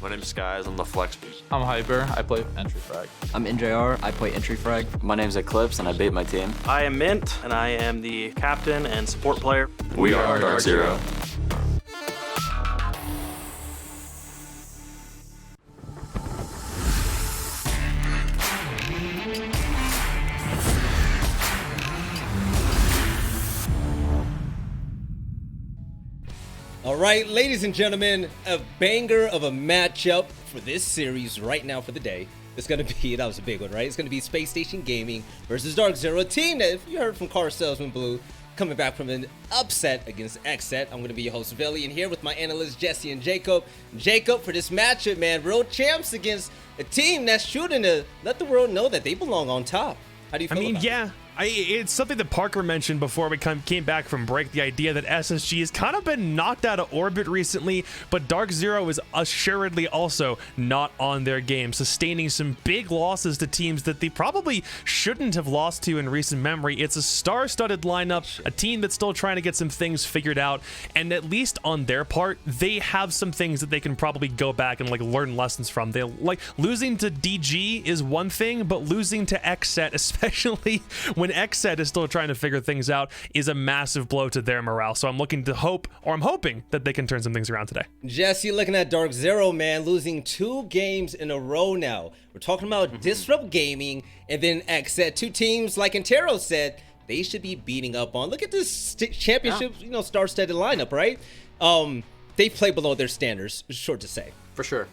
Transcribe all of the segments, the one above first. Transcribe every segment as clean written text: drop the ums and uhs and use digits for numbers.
My name's Skies. I'm the flex. I'm Hyper. I play entry frag. I'm NJR. I play entry frag. My name's Eclipse, and I bait my team. I am Mint, and I am the captain and support player. We are DarkZero. All right, ladies and gentlemen, a banger of a matchup for this series right now for the day. It's going to be, that was a big one, right? It's going to be Spacestation Gaming versus DarkZero, a team that, if you heard from Car Salesman Blue, coming back from an upset against Xset. I'm going to be your host, Veli, and here with my analysts, Jesse and Jacob. Jacob, for this matchup, man, real champs against a team that's shooting to let the world know that they belong on top. How do you feel about it? It's something that Parker mentioned before we came back from break, the idea that SSG has kind of been knocked out of orbit recently, but DarkZero is assuredly also not on their game, sustaining some big losses to teams that they probably shouldn't have lost to in recent memory. It's a star-studded lineup, a team that's still trying to get some things figured out, and at least on their part, they have some things that they can probably go back and learn lessons from. They losing to DG is one thing, but losing to Xset, especially when Xset is still trying to figure things out, is a massive blow to their morale. So I'm hoping that they can turn some things around today. Jesse, looking at DarkZero, man, losing 2 games in a row now. We're talking about Disrupt Gaming and then Xset, 2 teams, like Intero said, they should be beating up on. Look at this championship, star-studded lineup, right? They play below their standards, short to say. For sure.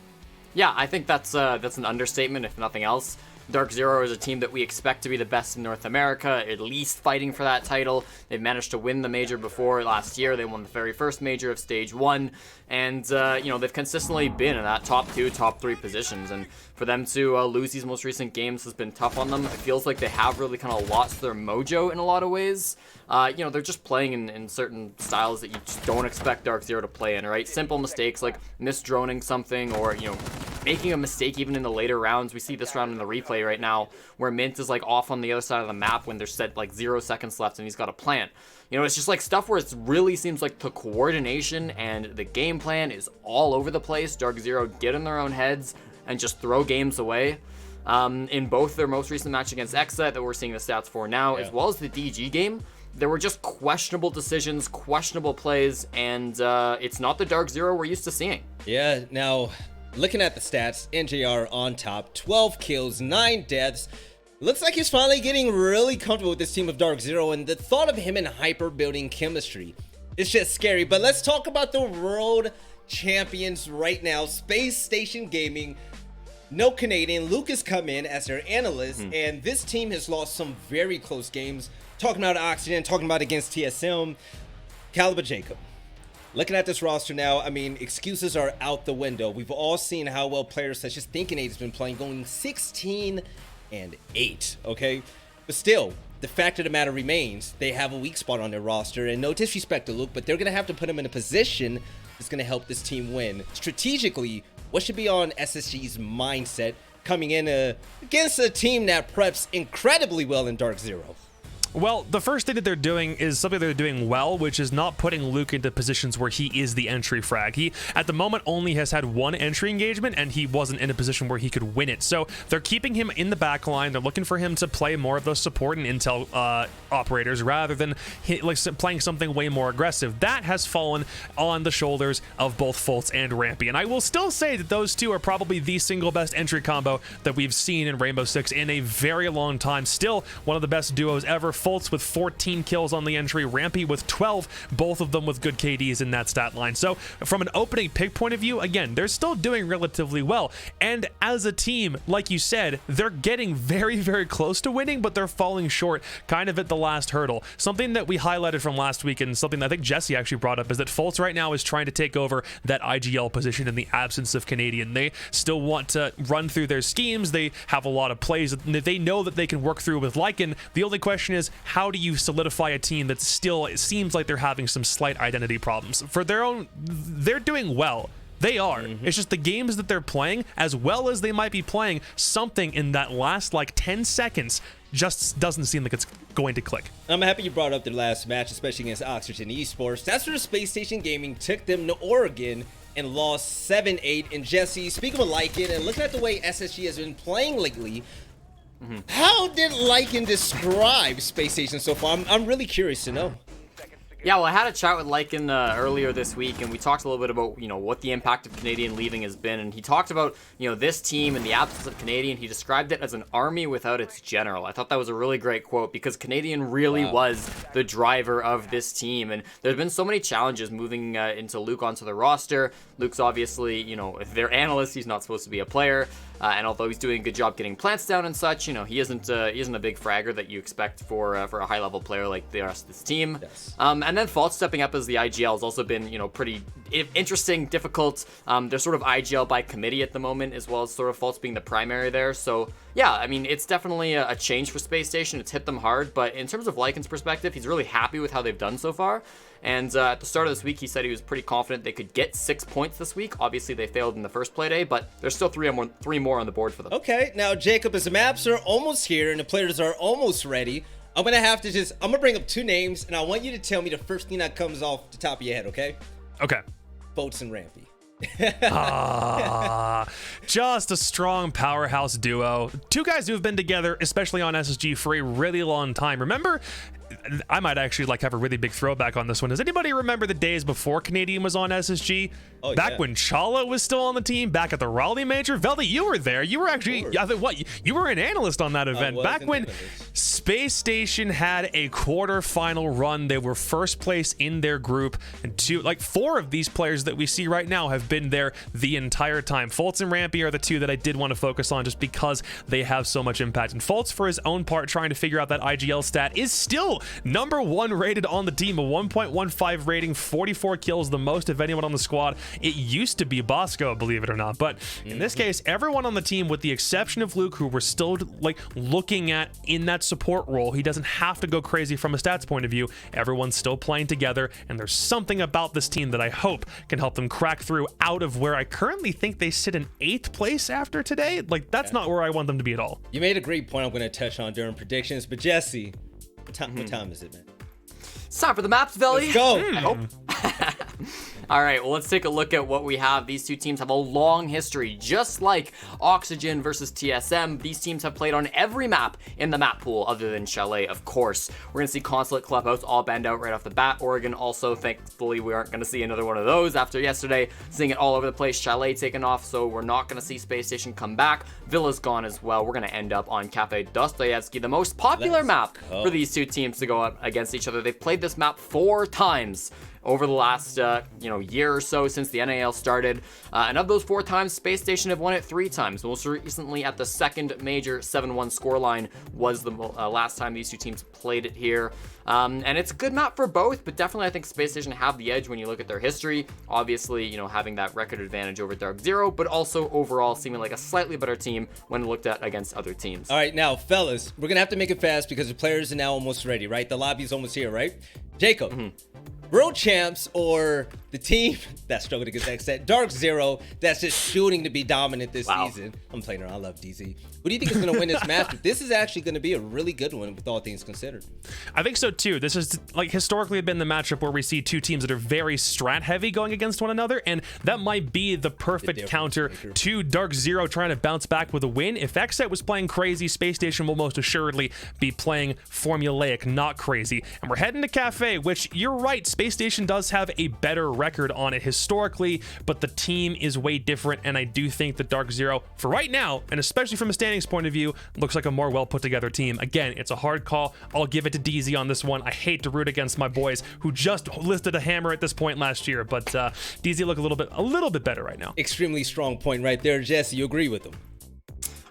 Yeah, I think that's an understatement, if nothing else. DarkZero is a team that we expect to be the best in North America, at least fighting for that title. They've managed to win the major before last year. They won the very first major of Stage 1, and they've consistently been in that top 2, top 3 positions, and for them to lose these most recent games has been tough on them. It feels like they have really kind of lost their mojo in a lot of ways. They're just playing in certain styles that you just don't expect DarkZero to play in, right? Simple mistakes like misdroning something or, making a mistake even in the later rounds. We see this round in the replay right now where Mint is off on the other side of the map when there's 0 seconds left and he's got a plant. It's just stuff where it really seems like the coordination and the game plan is all over the place. DarkZero get in their own heads and just throw games away. In both their most recent match against Xset that we're seeing the stats for now, as well as the DG game, there were just questionable decisions, questionable plays, and it's not the DarkZero we're used to seeing. Yeah, now, looking at the stats, NJR on top, 12 kills, 9 deaths. Looks like he's finally getting really comfortable with this team of DarkZero, and the thought of him and Hyper building chemistry is just scary. But let's talk about the world champions right now, Spacestation Gaming. No Canadian. Lucas come in as their analyst, and this team has lost some very close games. Talking about Oxygen, talking about against TSM. Caliber Jacob. Looking at this roster now, excuses are out the window. We've all seen how well players such as Thinkin8 has been playing, going 16-8, okay? But still, the fact of the matter remains, they have a weak spot on their roster, and no disrespect to Luke, but they're going to have to put him in a position that's going to help this team win. Strategically, what should be on SSG's mindset coming in against a team that preps incredibly well in DarkZero? Well, the first thing that they're doing is something they're doing well, which is not putting Luke into positions where he is the entry frag. He, at the moment, only has had 1 entry engagement, and he wasn't in a position where he could win it. So they're keeping him in the back line. They're looking for him to play more of those support and intel operators rather than playing something way more aggressive. That has fallen on the shoulders of both Fultz and Rampy. And I will still say that those two are probably the single best entry combo that we've seen in Rainbow Six in a very long time. Still one of the best duos ever. Fultz with 14 kills on the entry, Rampy with 12, both of them with good KDs in that stat line. So from an opening pick point of view, again, they're still doing relatively well. And as a team, like you said, they're getting very, very close to winning, but they're falling short kind of at the last hurdle. Something that we highlighted from last week, and something that I think Jesse actually brought up, is that Fultz right now is trying to take over that IGL position in the absence of Canadian. They still want to run through their schemes. They have a lot of plays that they know that they can work through with Lycan. The only question is, how do you solidify a team that still, it seems like they're having some slight identity problems? For their own, they're doing well. They are. It's just the games that they're playing, as well as they might be playing, something in that last 10 seconds just doesn't seem like it's going to click. I'm happy you brought up their last match, especially against Oxygen Esports. That's where Spacestation Gaming took them to Oregon and lost 7-8. And Jesse, speaking of Lycan, and looking at the way SSG has been playing lately, how did Lycan describe Space Station so far? I'm really curious to know. Yeah, well, I had a chat with Lycan earlier this week, and we talked a little bit about, what the impact of Canadian leaving has been. And he talked about, this team and the absence of Canadian. He described it as an army without its general. I thought that was a really great quote because Canadian really was the driver of this team. And there's been so many challenges moving into Luke onto the roster. Luke's obviously, if they're analysts, he's not supposed to be a player. And although he's doing a good job getting plants down and such, he isn't a big fragger that you expect for a high level player like the rest of this team. Yes. And then Fault stepping up as the IGL has also been, pretty interesting, difficult. They're sort of IGL by committee at the moment, as well as sort of Fault's being the primary there. So yeah, I mean, it's definitely a change for Space Station. It's hit them hard, but in terms of Lycan's perspective, he's really happy with how they've done so far. And at the start of this week, he said he was pretty confident they could get 6 points this week. Obviously, they failed in the first Playday, but there's still three more on the board for them. Okay, now Jacob, as the maps are almost here and the players are almost ready, I'm gonna bring up two names, and I want you to tell me the first thing that comes off the top of your head, okay? Okay. Boats and Rampy. Just a strong powerhouse duo. Two guys who have been together, especially on SSG, for a really long time. Remember, I might actually have a really big throwback on this one. Does anybody remember the days before Canadian was on SSG? Oh, back yeah. when Chala was still on the team, back at the Raleigh Major? Veldy, you were there. You were actually, you were an analyst on that event. was Back an when analyst. Space Station had a quarterfinal run, they were first place in their group, and four of these players that we see right now have been there the entire time. Fultz and Rampy are the two that I did want to focus on just because they have so much impact. And Fultz, for his own part, trying to figure out that IGL stat, is still #1 rated on the team, a 1.15 rating, 44 kills, the most of anyone on the squad. It used to be Bosco, believe it or not, but in this case, everyone on the team, with the exception of Luke, who we're still looking at in that support role, he doesn't have to go crazy from a stats point of view. Everyone's still playing together, and there's something about this team that I hope can help them crack through out of where I currently think they sit in 8th place after today. That's not where I want them to be at all. You made a great point I'm going to touch on during predictions, but Jesse, what time is it, man? It's time for the maps, Velly. Let's go. I hope. All right, well, let's take a look at what we have. These two teams have a long history, just like Oxygen versus TSM. These teams have played on every map in the map pool, other than Chalet, of course. We're going to see Consulate Clubhouse all banned out right off the bat. Oregon also, thankfully, we aren't going to see another one of those after yesterday, seeing it all over the place. Chalet taken off, so we're not going to see Space Station come back. Villa's gone as well. We're going to end up on Cafe Dostoyevsky, the most popular map for these two teams to go up against each other. They've played this map 4 times over the last year or so since the NAL started, and of those 4 times, Space Station have won it 3 times. Most recently at the second major 7-1 scoreline was the last time these two teams played it here. And it's a good map for both, but definitely I think Space Station have the edge when you look at their history. Obviously, having that record advantage over DarkZero, but also overall seeming like a slightly better team when looked at against other teams. All right, now, fellas, we're going to have to make it fast because the players are now almost ready, right? The lobby's almost here, right? Jacob, World Champs or the team that struggled to get that set, DarkZero, that's just shooting to be dominant this season. I'm playing around. I love DZ. Who do you think is going to win this match? This is actually going to be a really good one with all things considered. I think so too. This has historically been the matchup where we see two teams that are very strat heavy going against one another, and that might be the perfect counter to DarkZero trying to bounce back with a win. If Xset was playing crazy, Space Station will most assuredly be playing formulaic, not crazy. And we're heading to Cafe, which you're right, Space Station does have a better record on it historically, but the team is way different, and I do think that DarkZero, for right now, and especially from a standings point of view, looks like a more well put together team. Again, it's a hard call. I'll give it to DZ on this one. I hate to root against my boys who just listed a hammer at this point last year, but DZ look a little bit better right now. Extremely strong point right there, Jesse. You agree with him?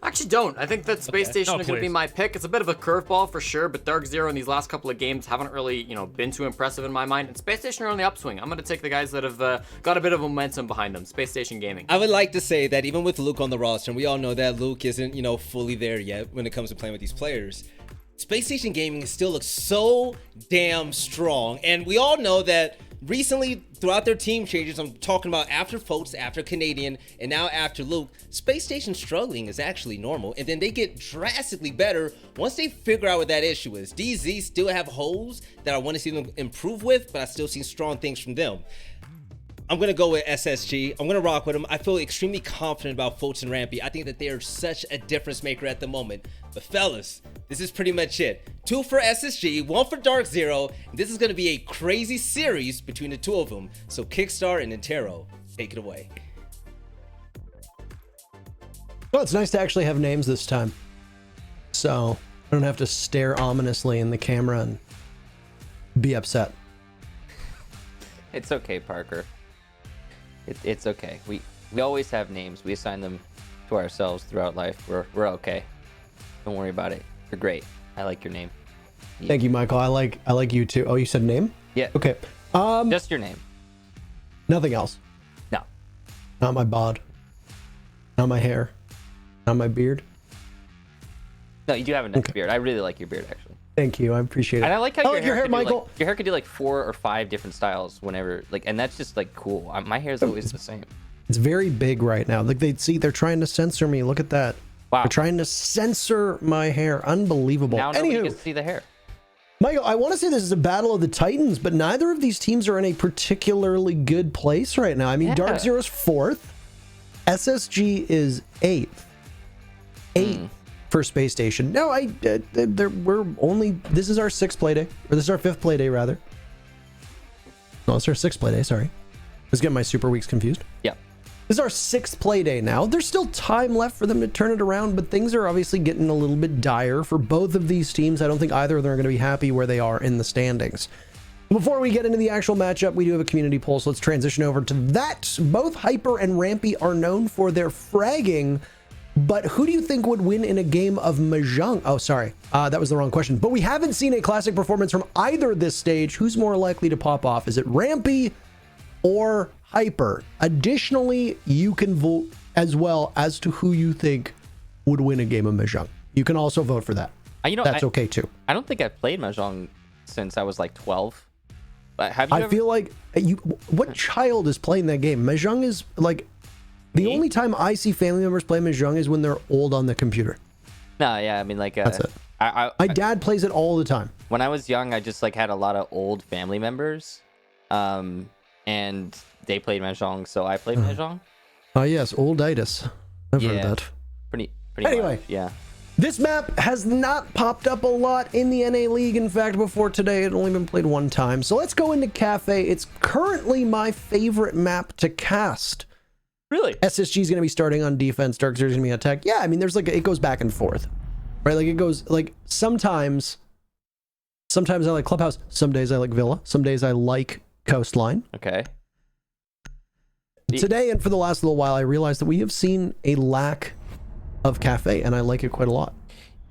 I actually don't. I think that Space Station is going to be please. my pick. It's a bit of a curveball for sure, but DarkZero in these last couple of games haven't really, been too impressive in my mind. And Space Station are on the upswing. I'm going to take the guys that have got a bit of momentum behind them. Space Station Gaming. I would like to say that even with Luke on the roster, and we all know that Luke isn't, fully there yet when it comes to playing with these players, Space Station Gaming still looks so damn strong. And we all know that recently, throughout their team changes, I'm talking about after Folks, after Canadian, and now after Luke, Space Station struggling is actually normal. And then they get drastically better once they figure out what that issue is. DZ still have holes that I want to see them improve with, but I still see strong things from them. I'm going to go with SSG. I'm going to rock with them. I feel extremely confident about Fulton Rampy. I think that they are such a difference maker at the moment. But fellas, this is pretty much it. 2 for SSG, 1 for DarkZero. This is going to be a crazy series between the two of them. So Kickstar and Nintero, take it away. Well, it's nice to actually have names this time. So I don't have to stare ominously in the camera and be upset. It's okay, Parker. It's okay. We always have names. We assign them to ourselves throughout life. We're okay. Don't worry about it. You're great. I like your name. Yeah. Thank you, Michael. I like you too. Oh, you said name? Yeah. Okay. Just your name. Nothing else. No. Not my bod. Not my hair. Not my beard. No, you do have a nice beard. I really like your beard, actually. Thank you. I appreciate it. And I like how your hair, could Michael. Do, like, your hair could do like 4 or 5 different styles whenever, like, and that's just like cool. My hair is always the same. It's very big right now. Like they're trying to censor me. Look at that. Wow. They're trying to censor my hair. Unbelievable. Now nobody Anywho, gets to see the hair. Michael, I want to say this is a battle of the Titans, but neither of these teams are in a particularly good place right now. I mean, Yeah. DarkZero's 4th, SSG is 8th. 8th for Spacestation. No, we're only, this is our 6th Playday, or this is our 5th Playday, rather. No, it's our 6th Playday, sorry. I was getting my Super Weeks confused. Yeah. This is our 6th Playday now. There's still time left for them to turn it around, but things are obviously getting a little bit dire for both of these teams. I don't think either of them are going to be happy where they are in the standings. Before we get into the actual matchup, we do have a community poll, so let's transition over to that. Both Hyper and Rampy are known for their fragging, but who do you think would win in a game of Mahjong? Oh, sorry, that was the wrong question. But we haven't seen a classic performance from either this stage. Who's more likely to pop off? Is it Rampy or Hyper? Additionally, you can vote as well as to who you think would win a game of Mahjong. You can also vote for that. That's okay too. I don't think I've played Mahjong since I was like 12. But have you I feel like what child is playing that game? Mahjong is like the only time I see family members play Mahjong is when they're old on the computer. No, yeah, I mean, like, That's it. My dad plays it all the time. When I was young, I just like had a lot of old family members, and they played Mahjong, so I played Mahjong. Oh yes, olditis. I've heard that. Pretty Anyway. much, yeah. This map has not popped up a lot in the NA League. In fact, before today, it had only been played one time. So let's go into Cafe. It's currently my favorite map to cast. Really? SSG is going to be starting on defense. DarkZero is going to be on attack. Yeah, I mean, there's like, it goes back and forth, right? Like it goes like sometimes I like Clubhouse. Some days I like Villa. Some days I like Coastline. Okay. Today and for the last little while, I realized that we have seen a lack of Cafe, and I like it quite a lot.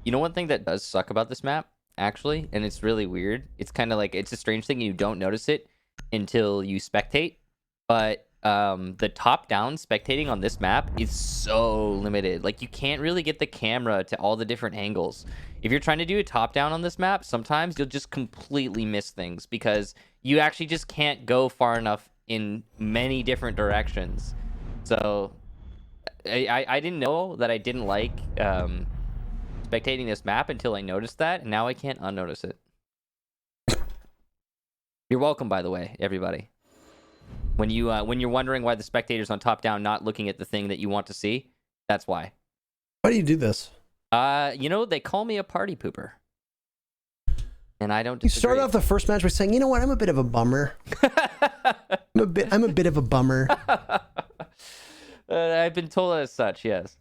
You know one thing that does suck about this map, actually, and it's really weird. It's kind of like, it's a strange thing, you don't notice it until you spectate, but the top-down spectating on this map is so limited. Like, you can't really get the camera to all the different angles. If you're trying to do a top-down on this map, sometimes you'll just completely miss things because you actually just can't go far enough in many different directions. So I didn't know that I didn't like spectating this map until I noticed that, and now I can't unnotice it. You're welcome, by the way, everybody. When you're wondering why the spectator's on top down not looking at the thing that you want to see, that's why. Why do you do this? You know, they call me a party pooper. And I don't disagree. You started off the first match by saying, you know what, I'm a bit of a bummer. I'm a bit of a bummer. I've been told as such, yes.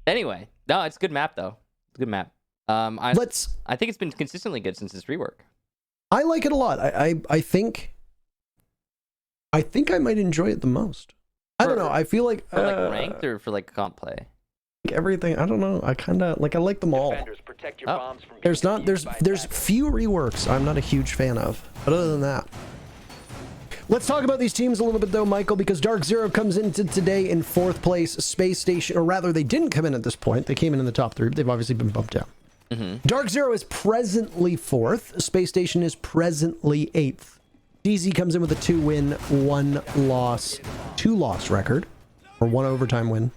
Anyway, no, it's a good map though. It's a good map. I think it's been consistently good since its rework. I like it a lot. I think I might enjoy it the most. I don't know. I feel like for like ranked or for like comp play. Everything. I don't know. I kind of like. I like them all. There's few reworks I'm not a huge fan of. But other than that, let's talk about these teams a little bit though, Michael, because DarkZero comes into today in 4th place. Spacestation, or rather, they didn't come in at this point. They came in the top 3. But they've obviously been bumped down. DarkZero is presently 4th. Spacestation is presently 8th. DZ comes in with a 2-win, 1-loss, 2-loss record, or 1 overtime win.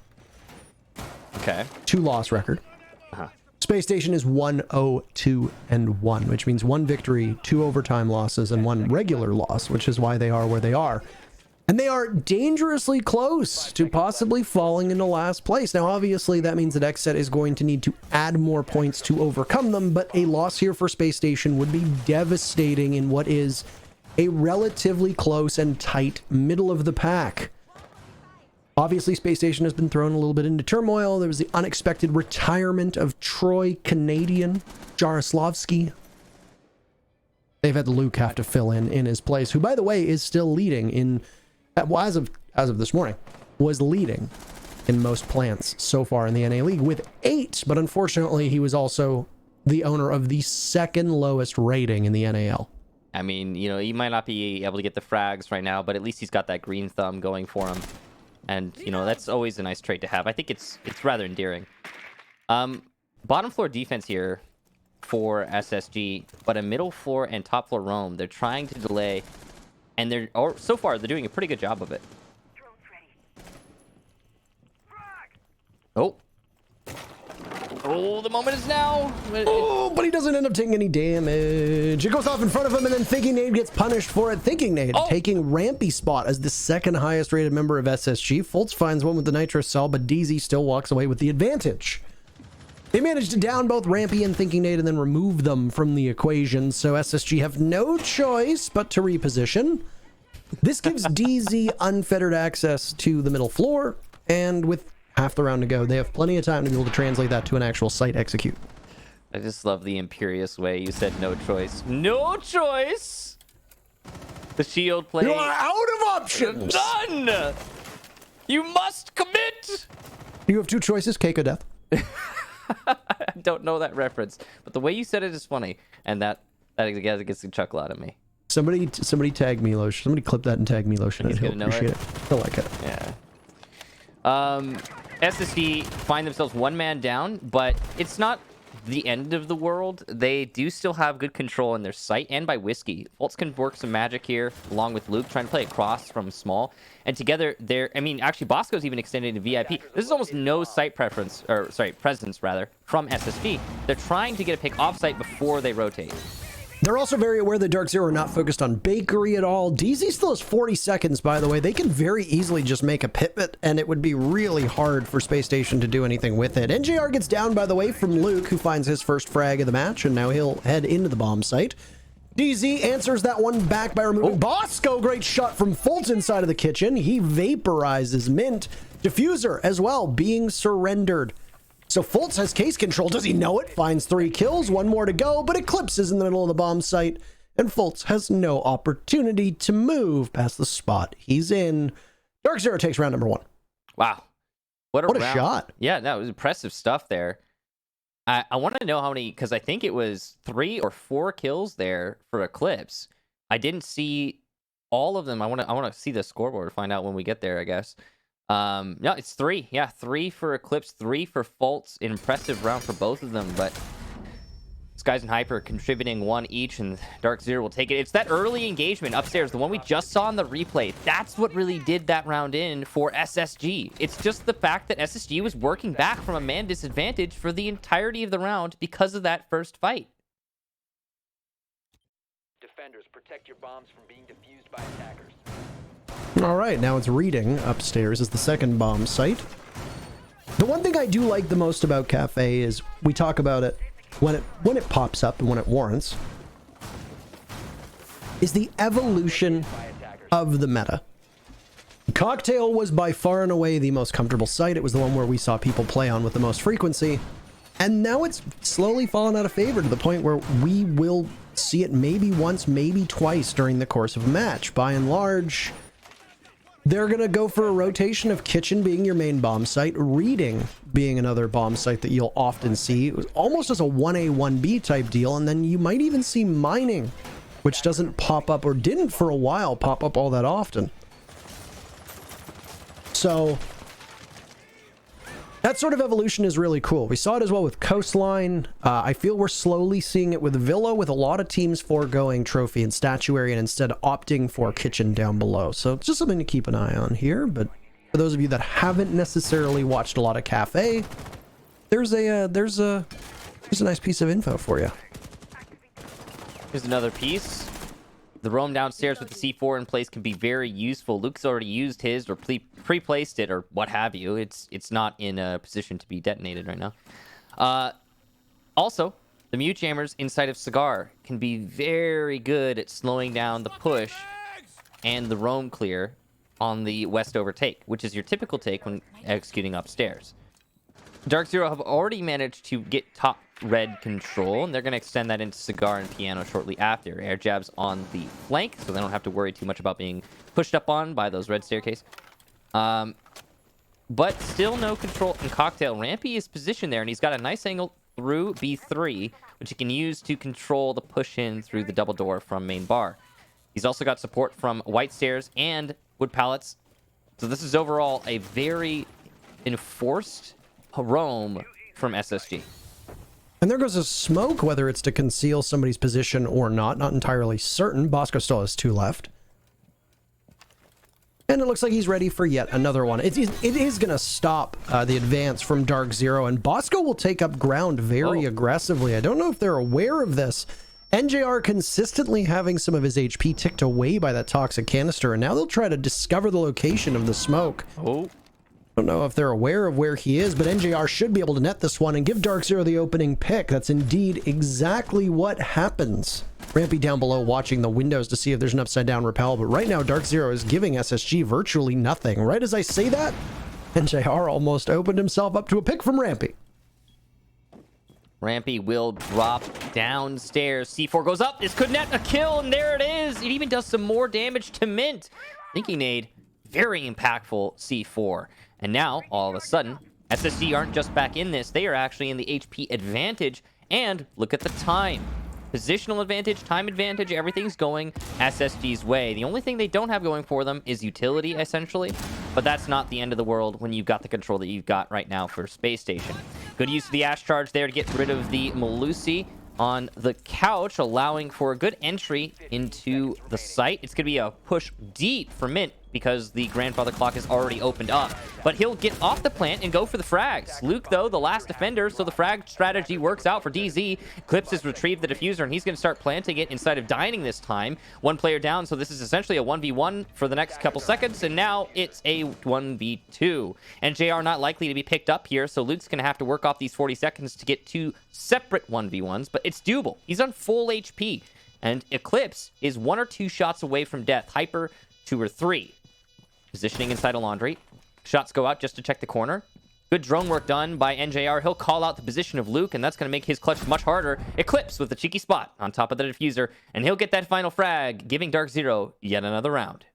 Okay. 2-loss record. Space Station is 1-0-2-1, which means 1 victory, 2 overtime losses, and 1 regular loss, which is why they are where they are. And they are dangerously close to possibly falling into last place. Now, obviously, that means that XSET is going to need to add more points to overcome them, but a loss here for Space Station would be devastating in what is a relatively close and tight middle of the pack. Obviously, Space Station has been thrown a little bit into turmoil. There was the unexpected retirement of Troy Canadian Jaroslavsky. They've had Luke have to fill in his place, who, by the way, is still leading in, well, as of this morning, was leading in most plants so far in the NA League with 8, but unfortunately, he was also the owner of the second lowest rating in the NAL. I mean, you know, he might not be able to get the frags right now, but at least he's got that green thumb going for him. And, you know, that's always a nice trait to have. I think it's rather endearing. Bottom floor defense here for SSG, but a middle floor and top floor roam. They're trying to delay, and so far they're doing a pretty good job of it. Oh, the moment is now. Oh, but he doesn't end up taking any damage. It goes off in front of him, and then Thinking Nade gets punished for it. Thinking Nade taking Rampy spot as the second highest rated member of SSG. Fultz finds one with the Nitro Cell, but DZ still walks away with the advantage. They managed to down both Rampy and Thinking Nade and then remove them from the equation, so SSG have no choice but to reposition. This gives DZ unfettered access to the middle floor, and with half the round to go, they have plenty of time to be able to translate that to an actual site execute. I just love the imperious way you said no choice. No choice! The shield play. You are out of options! Done! You must commit! You have 2 choices, cake or death. I don't know that reference, but the way you said it is funny, and that gets a chuckle out of me. Somebody tag Milosh. Somebody clip that and tag Milosh, and he'll appreciate it. He'll like it. Yeah. SSD find themselves 1 man down, but it's not the end of the world. They do still have good control in their sight and by Whiskey. Fultz can work some magic here along with Luke, trying to play across from small. And together, actually, Bosco's even extended to VIP. This is almost no sight presence rather, from SSD. They're trying to get a pick off site before they rotate. They're also very aware that DarkZero are not focused on Bakery at all. DZ still has 40 seconds, by the way. They can very easily just make a pivot, and it would be really hard for Space Station to do anything with it. NJR gets down, by the way, from Luke, who finds his first frag of the match, and now he'll head into the bomb site. DZ answers that one back by removing Bosco. Great shot from Fultz inside of the kitchen. He vaporizes Mint. Diffuser as well, being surrendered. So Fultz has case control. Does he know it? Finds 3 kills, 1 more to go, but Eclipse is in the middle of the bomb site, and Fultz has no opportunity to move past the spot he's in. DarkZero takes round number 1. Wow. What a shot. Yeah, that was impressive stuff there. I want to know how many, because I think it was 3 or 4 kills there for Eclipse. I didn't see all of them. I want to see the scoreboard to find out when we get there, I guess. No, it's 3. Yeah, 3 for Eclipse, 3 for Fultz. An impressive round for both of them, but Skies and Hyper contributing 1 each, and DarkZero will take it. It's that early engagement upstairs, the one we just saw in the replay. That's what really did that round in for SSG. It's just the fact that SSG was working back from a man disadvantage for the entirety of the round because of that first fight. Defenders, protect your bombs from being defused by attackers. All right, now it's Reading upstairs as the second bomb site. The one thing I do like the most about Cafe is we talk about it when it pops up and when it warrants, is the evolution of the meta. Cocktail was by far and away the most comfortable site. It was the one where we saw people play on with the most frequency. And now it's slowly fallen out of favor to the point where we will see it maybe once, maybe twice during the course of a match. By and large, they're going to go for a rotation of Kitchen being your main bomb site, Reading being another bomb site that you'll often see. It was almost as a 1A, 1B type deal, and then you might even see Mining, which doesn't pop up, or didn't for a while pop up all that often. So that sort of evolution is really cool. We saw it as well with Coastline. I feel we're slowly seeing it with Villa, with a lot of teams foregoing Trophy and Statuary and instead opting for Kitchen down below. So it's just something to keep an eye on here. But for those of you that haven't necessarily watched a lot of Cafe, there's a Here's a nice piece of info for you. Here's another piece. The roam downstairs with the C4 in place can be very useful. Luke's already used his or pre-placed it or what have you. It's not in a position to be detonated right now. Also, the mute jammers inside of Cigar can be very good at slowing down the push and the roam clear on the west overtake, which is your typical take when executing upstairs. DarkZero have already managed to get top red control, and they're going to extend that into Cigar and Piano shortly after. Air jabs on the flank, so they don't have to worry too much about being pushed up on by those red staircase. But still no control in Cocktail. Rampy is positioned there, and he's got a nice angle through B3, which he can use to control the push in through the double door from main bar. He's also got support from white stairs and wood pallets. So this is overall a very enforced roam from SSG. And there goes a smoke, whether it's to conceal somebody's position or not. Not entirely certain. Bosco still has 2 left. And it looks like he's ready for yet another one. It is going to stop the advance from DarkZero, and Bosco will take up ground very aggressively. I don't know if they're aware of this. NJR consistently having some of his HP ticked away by that toxic canister, and now they'll try to discover the location of the smoke. Don't know if they're aware of where he is, but NJR should be able to net this one and give DarkZero the opening pick. That's indeed exactly what happens. Rampy down below watching the windows to see if there's an upside down rappel, but right now DarkZero is giving SSG virtually nothing. Right as I say that, NJR almost opened himself up to a pick from Rampy. Rampy will drop downstairs. C4 goes up. This could net a kill, and there it is. It even does some more damage to Mint. Thinking nade, very impactful C4. And now, all of a sudden, SSG aren't just back in this. They are actually in the HP advantage. And look at the time. Positional advantage, time advantage, everything's going SSG's way. The only thing they don't have going for them is utility, essentially. But that's not the end of the world when you've got the control that you've got right now for Space Station. Good use of the Ash Charge there to get rid of the Malusi on the couch, allowing for a good entry into the site. It's going to be a push deep for Mint because the grandfather clock is already opened up. But he'll get off the plant and go for the frags. Luke, though, the last defender, so the frag strategy works out for DZ. Clips has retrieved the diffuser, and he's going to start planting it inside of Dining this time. One player down, so this is essentially a 1v1 for the next couple seconds, and now it's a 1v2. And JR not likely to be picked up here, so Luke's going to have to work off these 40 seconds to get 2 separate 1v1s, but it's doable. He's on full HP, and Eclipse is 1 or 2 shots away from death. Hyper, 2 or 3. Positioning inside a laundry. Shots go out just to check the corner. Good drone work done by NJR. He'll call out the position of Luke, and that's going to make his clutch much harder. Eclipse with the cheeky spot on top of the diffuser, and he'll get that final frag, giving DarkZero yet another round.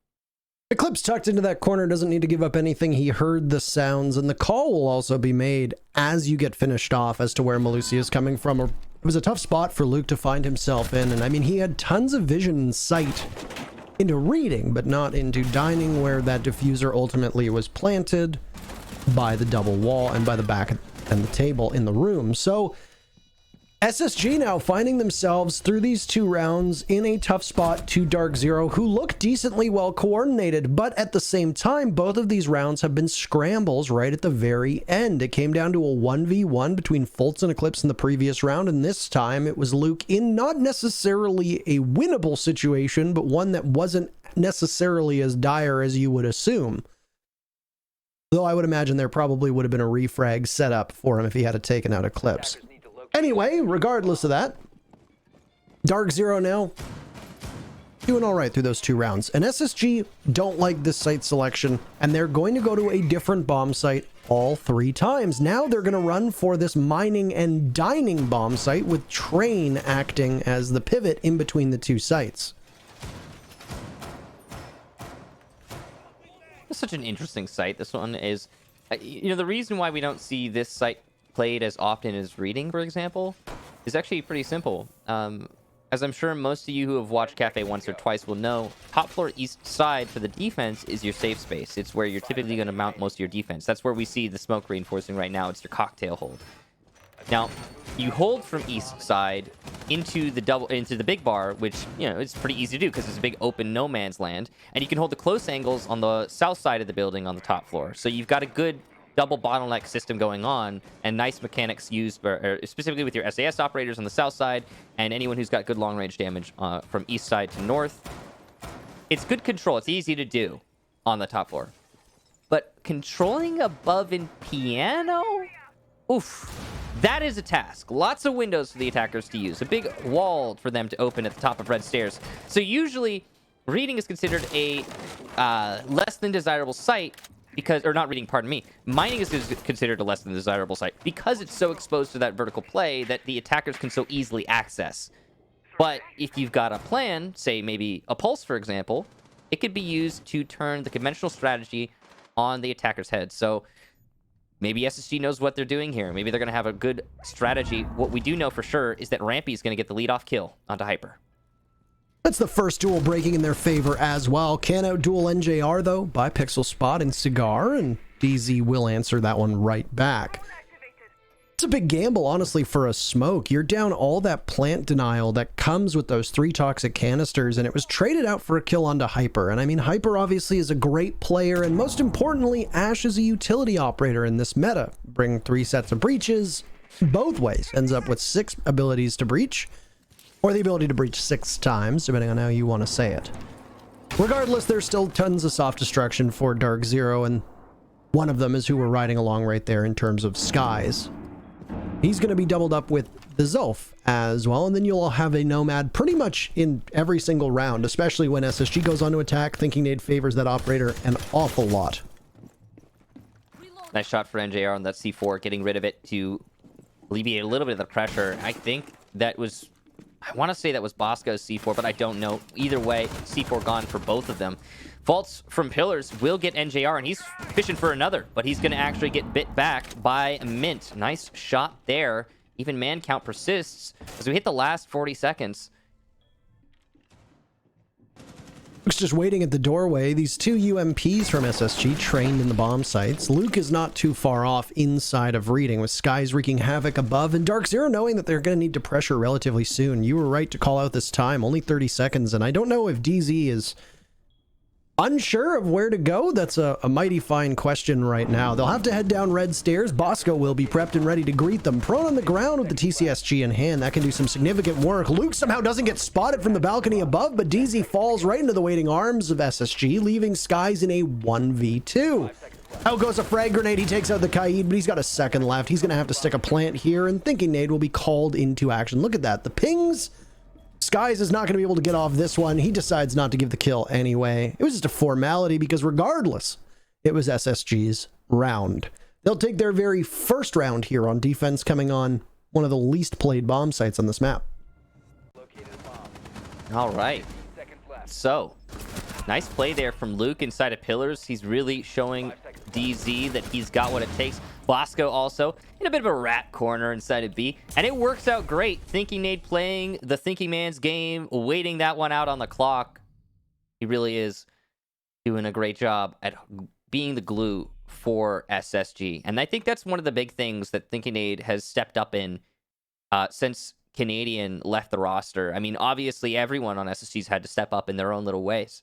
Eclipse tucked into that corner, doesn't need to give up anything. He heard the sounds, and the call will also be made as you get finished off as to where Malusi is coming from. It was a tough spot for Luke to find himself in, and I mean, he had tons of vision and sight into reading, but not into dining, where that diffuser ultimately was planted by the double wall and by the back and the table in the room. So SSG now finding themselves through these 2 rounds in a tough spot to DarkZero, who look decently well coordinated, but at the same time, both of these rounds have been scrambles right at the very end. It came down to a 1v1 between Fultz and Eclipse in the previous round, and this time it was Luke in not necessarily a winnable situation, but one that wasn't necessarily as dire as you would assume. Though I would imagine there probably would have been a refrag set up for him if he had taken out Eclipse. Anyway, regardless of that, DarkZero now doing all right through those 2 rounds. And SSG don't like this site selection, and they're going to go to a different bomb site all 3 times. Now they're going to run for this mining and dining bomb site, with Train acting as the pivot in between the 2 sites. It's such an interesting site. This one is, the reason why we don't see this site played as often as Reading, for example, is actually pretty simple. As I'm sure most of you who have watched Cafe once or twice will know, top floor east side for the defense is your safe space. It's where you're typically going to mount most of your defense. That's where we see the smoke reinforcing right now. It's your cocktail hold. Now, you hold from east side into the big bar, which, it's pretty easy to do because it's a big open no man's land, and you can hold the close angles on the south side of the building on the top floor. So you've got a good double bottleneck system going on, and nice mechanics used or specifically with your SAS operators on the south side and anyone who's got good long range damage from east side to north. It's good control. It's easy to do on the top floor. But controlling above in piano? Oof. That is a task. Lots of windows for the attackers to use. A big wall for them to open at the top of red stairs. So usually, reading is considered a less than desirable site because, or not reading, pardon me. Mining is considered a less than desirable site because it's so exposed to that vertical play that the attackers can so easily access. But if you've got a plan, say maybe a pulse, for example, it could be used to turn the conventional strategy on the attacker's head. So maybe SSG knows what they're doing here. Maybe they're going to have a good strategy. What we do know for sure is that Rampy is going to get the lead-off kill onto Hyper. That's the first duel breaking in their favor as well. Can outduel NJR, though, by Pixel Spot and Cigar, and DZ will answer that one right back. It's a big gamble, honestly, for a smoke. You're down all that plant denial that comes with those 3 toxic canisters, and it was traded out for a kill onto Hyper. And I mean, Hyper obviously is a great player, and most importantly, Ash is a utility operator in this meta. Bring 3 sets of breaches both ways. Ends up with 6 abilities to breach, or the ability to breach 6 times, depending on how you want to say it. Regardless, there's still tons of soft destruction for DarkZero, and one of them is who we're riding along right there in terms of Skies. He's going to be doubled up with the Zolf as well, and then you'll all have a Nomad pretty much in every single round, especially when SSG goes on to attack. Thinking Nade favors that operator an awful lot. Nice shot for NJR on that C4, getting rid of it to alleviate a little bit of the pressure. I think that was, I want to say that was Bosco's C4, but I don't know. Either way, C4 gone for both of them. Faults from Pillars will get NJR, and he's fishing for another, but he's going to actually get bit back by Mint. Nice shot there. Even man count persists as we hit the last 40 seconds. Luke's just waiting at the doorway. These 2 UMPs from SSG trained in the bomb sites. Luke is not too far off inside of reading, with Skies wreaking havoc above, and DarkZero knowing that they're going to need to pressure relatively soon. You were right to call out this time, only 30 seconds, and I don't know if DZ is unsure of where to go. That's a mighty fine question right now. They'll have to head down red stairs. Bosco will be prepped and ready to greet them. Prone on the ground with the TCSG in hand. That can do some significant work. Luke somehow doesn't get spotted from the balcony above, but DZ falls right into the waiting arms of SSG, leaving Skies in a 1v2. Out goes a frag grenade. He takes out the Kaid, but he's got a second left. He's going to have to stick a plant here, and Thinking Nade will be called into action. Look at that. The pings. Skies is not going to be able to get off this one. He decides not to give the kill anyway. It was just a formality because regardless, it was SSG's round. They'll take their very first round here on defense, coming on one of the least played bomb sites on this map. All right. So, nice play there from Luke inside of Pillars. He's really showing DZ that he's got what it takes. Bosco also in a bit of a rat corner inside of B, and it works out great. Thinking Nade playing the thinking man's game, waiting that one out on the clock. He really is doing a great job at being the glue for SSG, and I think that's one of the big things that Thinking Nade has stepped up in since Canadian left the roster. I mean, obviously everyone on SSG's had to step up in their own little ways.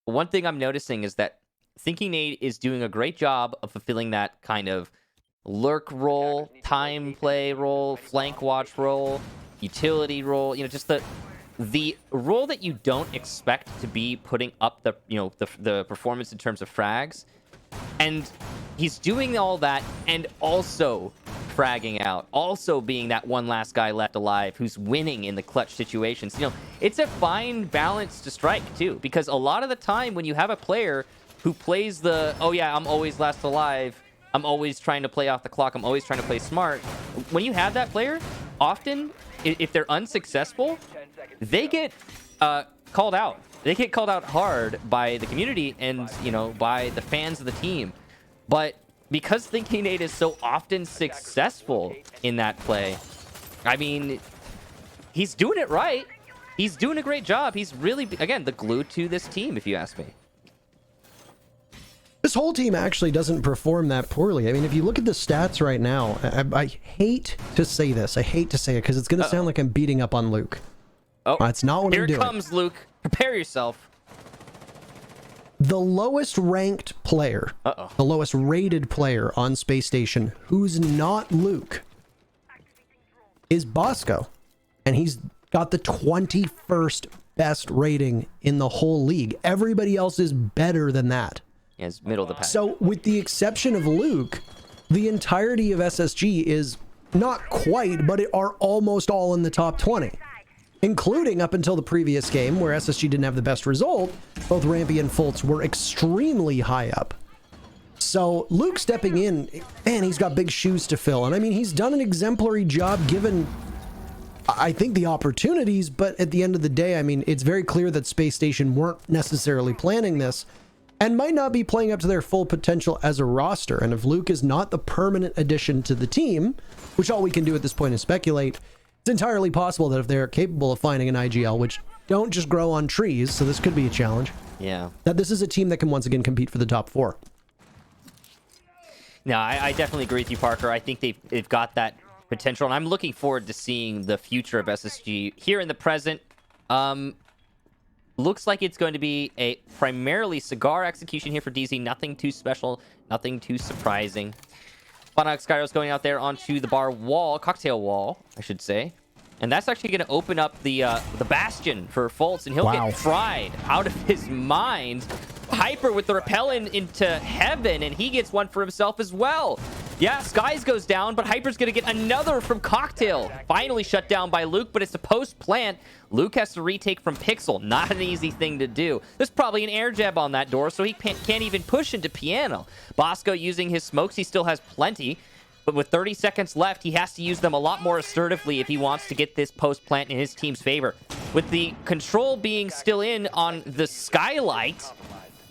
But one thing I'm noticing is that Thinking Nade is doing a great job of fulfilling that kind of lurk role, time play role, flank watch role, utility role, just the role that you don't expect to be putting up the performance in terms of frags. And he's doing all that and also fragging out, also being that one last guy left alive who's winning in the clutch situations. It's a fine balance to strike too, because a lot of the time when you have a player who plays the, oh yeah, I'm always last alive, I'm always trying to play off the clock, I'm always trying to play smart. When you have that player, often, if they're unsuccessful, they get called out. They get called out hard by the community and, by the fans of the team. But because Thinking Nade is so often successful in that play, I mean, he's doing it right. He's doing a great job. He's really, again, the glue to this team, if you ask me. This whole team actually doesn't perform that poorly. I mean, if you look at the stats right now, I hate to say this. I hate to say it because it's going to sound like I'm beating up on Luke. Oh, it's not what I'm doing. Here comes Luke. Prepare yourself. The lowest ranked player, the lowest rated player on Space Station, who's not Luke, is Bosco. And he's got the 21st best rating in the whole league. Everybody else is better than that. Yeah, it's middle of the pack. So with the exception of Luke, the entirety of SSG is not quite, but it are almost all in the top 20. Including up until the previous game where SSG didn't have the best result, both Rampy and Fultz were extremely high up. So Luke stepping in, man, he's got big shoes to fill. And I mean, he's done an exemplary job given, I think, the opportunities, but at the end of the day, I mean, it's very clear that Space Station weren't necessarily planning this and might not be playing up to their full potential as a roster. And if Luke is not the permanent addition to the team, which all we can do at this point is speculate, it's entirely possible that if they're capable of finding an IGL, which don't just grow on trees, so this could be a challenge. Yeah. That this is a team that can once again compete for the top 4. No, I definitely agree with you, Parker. I think they've got that potential, and I'm looking forward to seeing the future of SSG here in the present. Looks like it's going to be a primarily cigar execution here for DZ. Nothing too special, nothing too surprising. Bonox Skyro's going out there onto the bar wall, cocktail wall, I should say. And that's actually going to open up the bastion for Fultz, and he'll get fried out of his mind. Hyper with the repellent into heaven, and he gets one for himself as well. Yeah, Skies goes down, but Hyper's going to get another from Cocktail. Finally shut down by Luke, but it's a post-plant. Luke has to retake from Pixel. Not an easy thing to do. There's probably an air jab on that door, so he can't even push into Piano. Bosco using his smokes. He still has plenty, but with 30 seconds left, he has to use them a lot more assertively if he wants to get this post-plant in his team's favor. With the control being still in on the Skylight,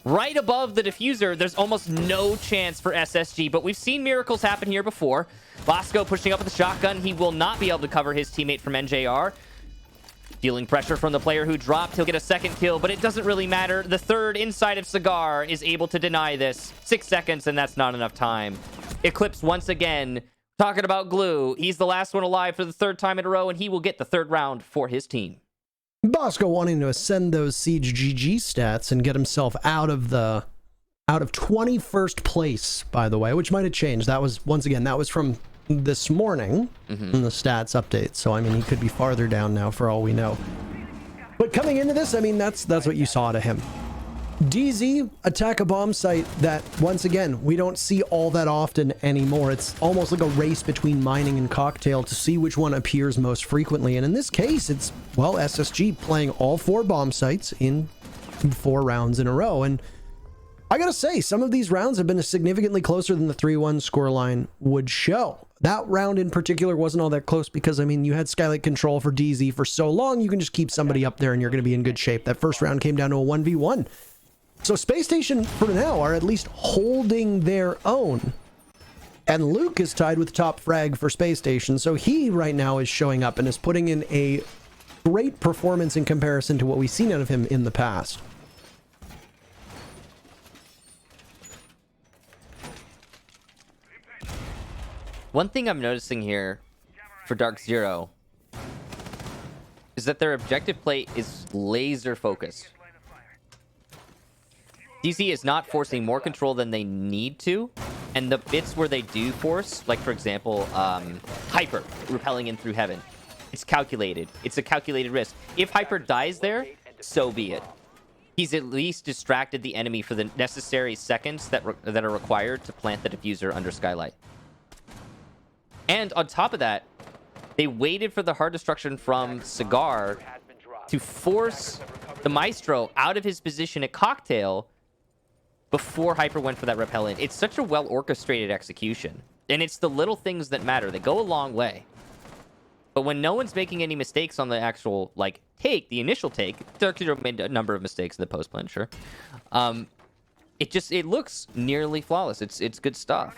right above the diffuser, there's almost no chance for SSG, but we've seen miracles happen here before. Bosco pushing up with the shotgun. He will not be able to cover his teammate from NJR. Feeling pressure from the player who dropped. He'll get a second kill, but it doesn't really matter. The third inside of Cigar is able to deny this. 6 seconds, and that's not enough time. Eclipse once again. Talking about Glue. He's the last one alive for the 3rd time in a row, and he will get the 3rd round for his team. Bosco wanting to ascend those Siege GG stats and get himself out of 21st place, by the way, which might have changed. That was, once again, that was from this morning in the stats update. So, I mean, he could be farther down now for all we know. But coming into this, I mean, that's what you saw to him. DZ attack a bomb site that, once again, we don't see all that often anymore. It's almost like a race between Mining and Cocktail to see which one appears most frequently. And in this case, it's, well, SSG playing all 4 bomb sites in 4 rounds in a row. And I gotta say, some of these rounds have been significantly closer than the 3-1 scoreline would show. That round in particular wasn't all that close because, I mean, you had Skylight control for DZ for so long, you can just keep somebody up there and you're going to be in good shape. That first round came down to a 1v1. So Space Station, for now, are at least holding their own. And Luke is tied with top frag for Space Station, so he right now is showing up and is putting in a great performance in comparison to what we've seen out of him in the past. One thing I'm noticing here for DarkZero is that their objective play is laser focused. DZ is not forcing more control than they need to, and the bits where they do force, like for example, Hyper repelling in through heaven, it's calculated. It's a calculated risk. If Hyper dies there, so be it. He's at least distracted the enemy for the necessary seconds that are required to plant the diffuser under Skylight. And on top of that, they waited for the hard destruction from Cigar to force the Maestro out of his position at Cocktail before Hyper went for that repellent. It's such a well-orchestrated execution. And it's the little things that matter. They go a long way. But when no one's making any mistakes on the actual, like, take, the initial take, DarkZero made a number of mistakes in the post-plan, sure. It looks nearly flawless. It's good stuff.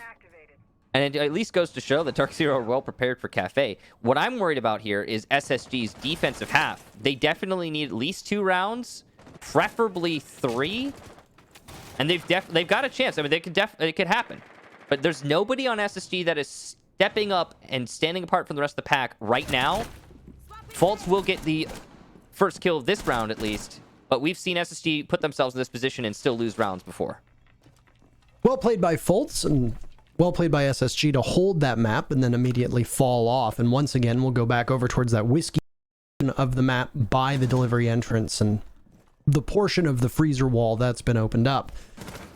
And it at least goes to show that DarkZero are well prepared for Cafe. What I'm worried about here is SSG's defensive half. They definitely need at least 2 rounds, preferably 3. And they've got a chance. I mean, it could happen. But there's nobody on SSG that is stepping up and standing apart from the rest of the pack right now. Fultz will get the first kill of this round, at least. but we've seen SSG put themselves in this position and still lose rounds before. Well played by Fultz and well played by SSG to hold that map and then immediately fall off. And once again, we'll go back over towards that whiskey of the map by the delivery entrance and the portion of the freezer wall that's been opened up.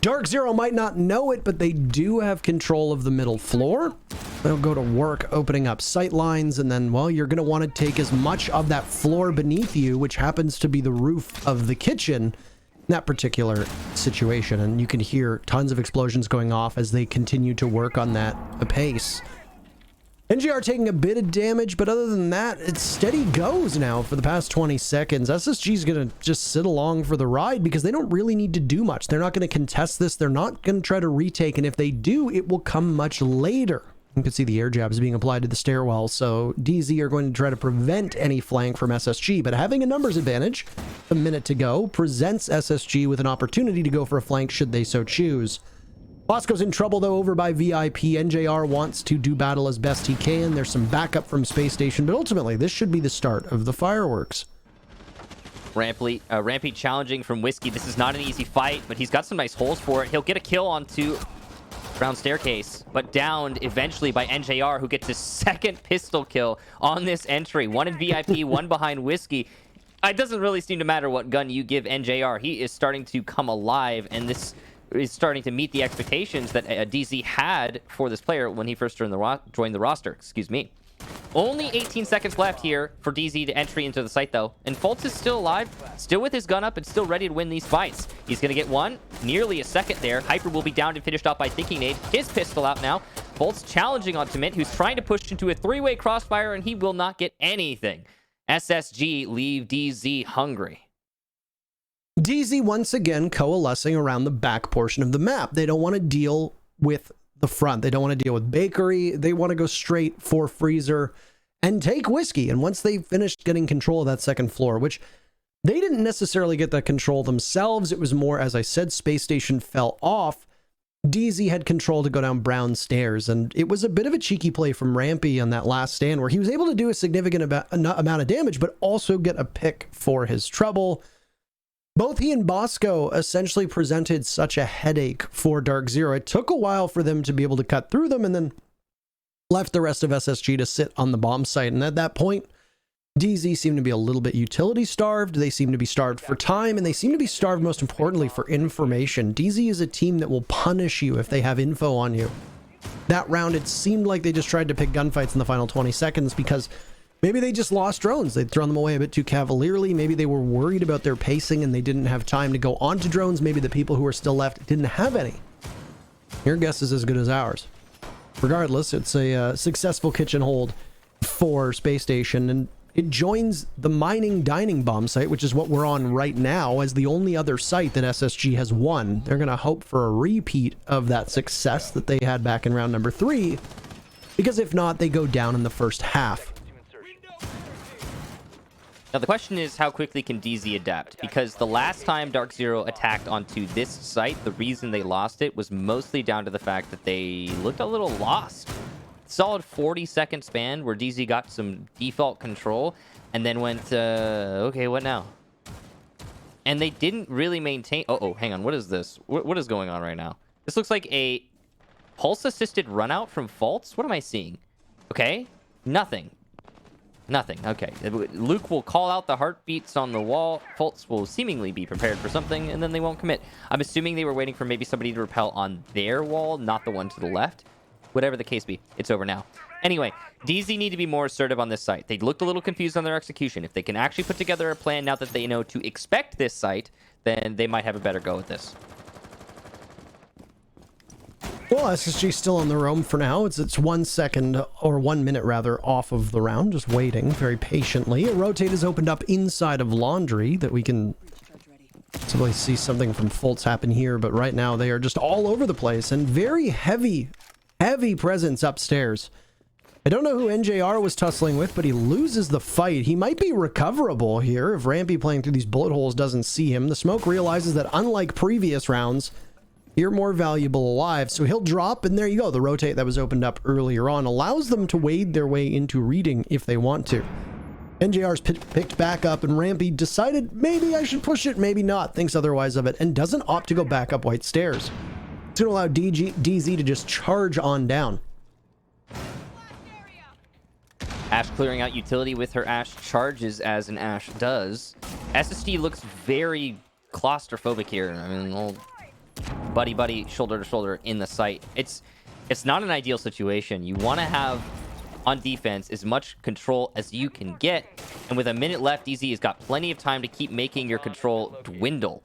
DarkZero might not know it, but they do have control of the middle floor. They'll go to work opening up sight lines, and then, well, you're going to want to take as much of that floor beneath you, which happens to be the roof of the kitchen in that particular situation. And you can hear tons of explosions going off as they continue to work on that apace. NGR taking a bit of damage, but other than that, it's steady goes now for the past 20 seconds. SSG's going to just sit along for the ride because they don't really need to do much. They're not going to contest this. They're not going to try to retake, and if they do, it will come much later. You can see the air jabs being applied to the stairwell, so DZ are going to try to prevent any flank from SSG, but having a numbers advantage, a minute to go, presents SSG with an opportunity to go for a flank should they so choose. Bosco's in trouble, though, over by VIP. NJR wants to do battle as best he can. There's some backup from Spacestation, but ultimately, this should be the start of the fireworks. Rampy challenging from Whiskey. This is not an easy fight, but he's got some nice holes for it. He'll get a kill onto Brown Staircase, but downed eventually by NJR, who gets his second pistol kill on this entry. One in VIP, one behind Whiskey. It doesn't really seem to matter what gun you give NJR. He is starting to come alive, and this is starting to meet the expectations that DZ had for this player when he first joined the roster. Excuse me. Only 18 seconds left here for DZ to entry into the site, though. And Fultz is still alive, still with his gun up, and still ready to win these fights. He's going to get one, nearly a second there. Hyper will be downed and finished off by Thinking Nade. His pistol out now. Fultz challenging on Mint, who's trying to push into a three-way crossfire, and he will not get anything. SSG leave DZ hungry. DZ once again coalescing around the back portion of the map. They don't want to deal with the front. They don't want to deal with bakery. They want to go straight for freezer and take whiskey. And once they finished getting control of that second floor, which they didn't necessarily get that control themselves, it was more, as I said, Space Station fell off. DZ had control to go down Brown Stairs, and it was a bit of a cheeky play from Rampy on that last stand where he was able to do a significant amount of damage, but also get a pick for his trouble. Both he and Bosco essentially presented such a headache for DarkZero. It took a while for them to be able to cut through them and then left the rest of SSG to sit on the bomb site. And at that point, DZ seemed to be a little bit utility starved. They seem to be starved for time, and they seem to be starved, most importantly, for information. DZ is a team that will punish you if they have info on you. That round, it seemed like they just tried to pick gunfights in the final 20 seconds because maybe they just lost drones. They'd thrown them away a bit too cavalierly. Maybe they were worried about their pacing and they didn't have time to go onto drones. Maybe the people who were still left didn't have any. Your guess is as good as ours. Regardless, it's a successful kitchen hold for Space Station, and it joins the mining dining bomb site, which is what we're on right now, as the only other site that SSG has won. They're going to hope for a repeat of that success that they had back in round number 3, because if not, they go down in the first half. Now the question is, how quickly can DZ adapt? Because the last time DarkZero attacked onto this site, the reason they lost it was mostly down to the fact that they looked a little lost. Solid 40-second span where DZ got some default control and then went, okay, what now? And they didn't really maintain... Oh, hang on, what is this? What is going on right now? This looks like a pulse-assisted run-out from Fultz? What am I seeing? Okay, nothing. Nothing. Okay. Luke will call out the heartbeats on the wall. Fultz will seemingly be prepared for something, and then they won't commit. I'm assuming they were waiting for maybe somebody to repel on their wall, not the one to the left. Whatever the case be, it's over now. Anyway, DZ need to be more assertive on this site. They looked a little confused on their execution. If they can actually put together a plan now that they know to expect this site, then they might have a better go at this. Well, SSG still on the roam for now. It's 1 second, or 1 minute rather, off of the round, just waiting very patiently. A rotate is opened up inside of Laundry that we can possibly see something from Fultz happen here, but right now they are just all over the place and very heavy presence upstairs. I don't know who NJR was tussling with, but he loses the fight. He might be recoverable here if Rampy playing through these bullet holes doesn't see him. The smoke realizes that unlike previous rounds, you're more valuable alive, so he'll drop, and there you go. The rotate that was opened up earlier on allows them to wade their way into reading if they want to. NJR's picked back up, and Rampy decided maybe I should push it, maybe not, thinks otherwise of it, and doesn't opt to go back up White Stairs. It's going to allow DZ to just charge on down. Ashe clearing out utility with her Ashe charges as an Ashe does. SSD looks very claustrophobic here. I mean, old buddy, shoulder to shoulder in the site. It's not an ideal situation. You want to have on defense as much control as you can get, and with a minute left, DZ has got plenty of time to keep making your control dwindle.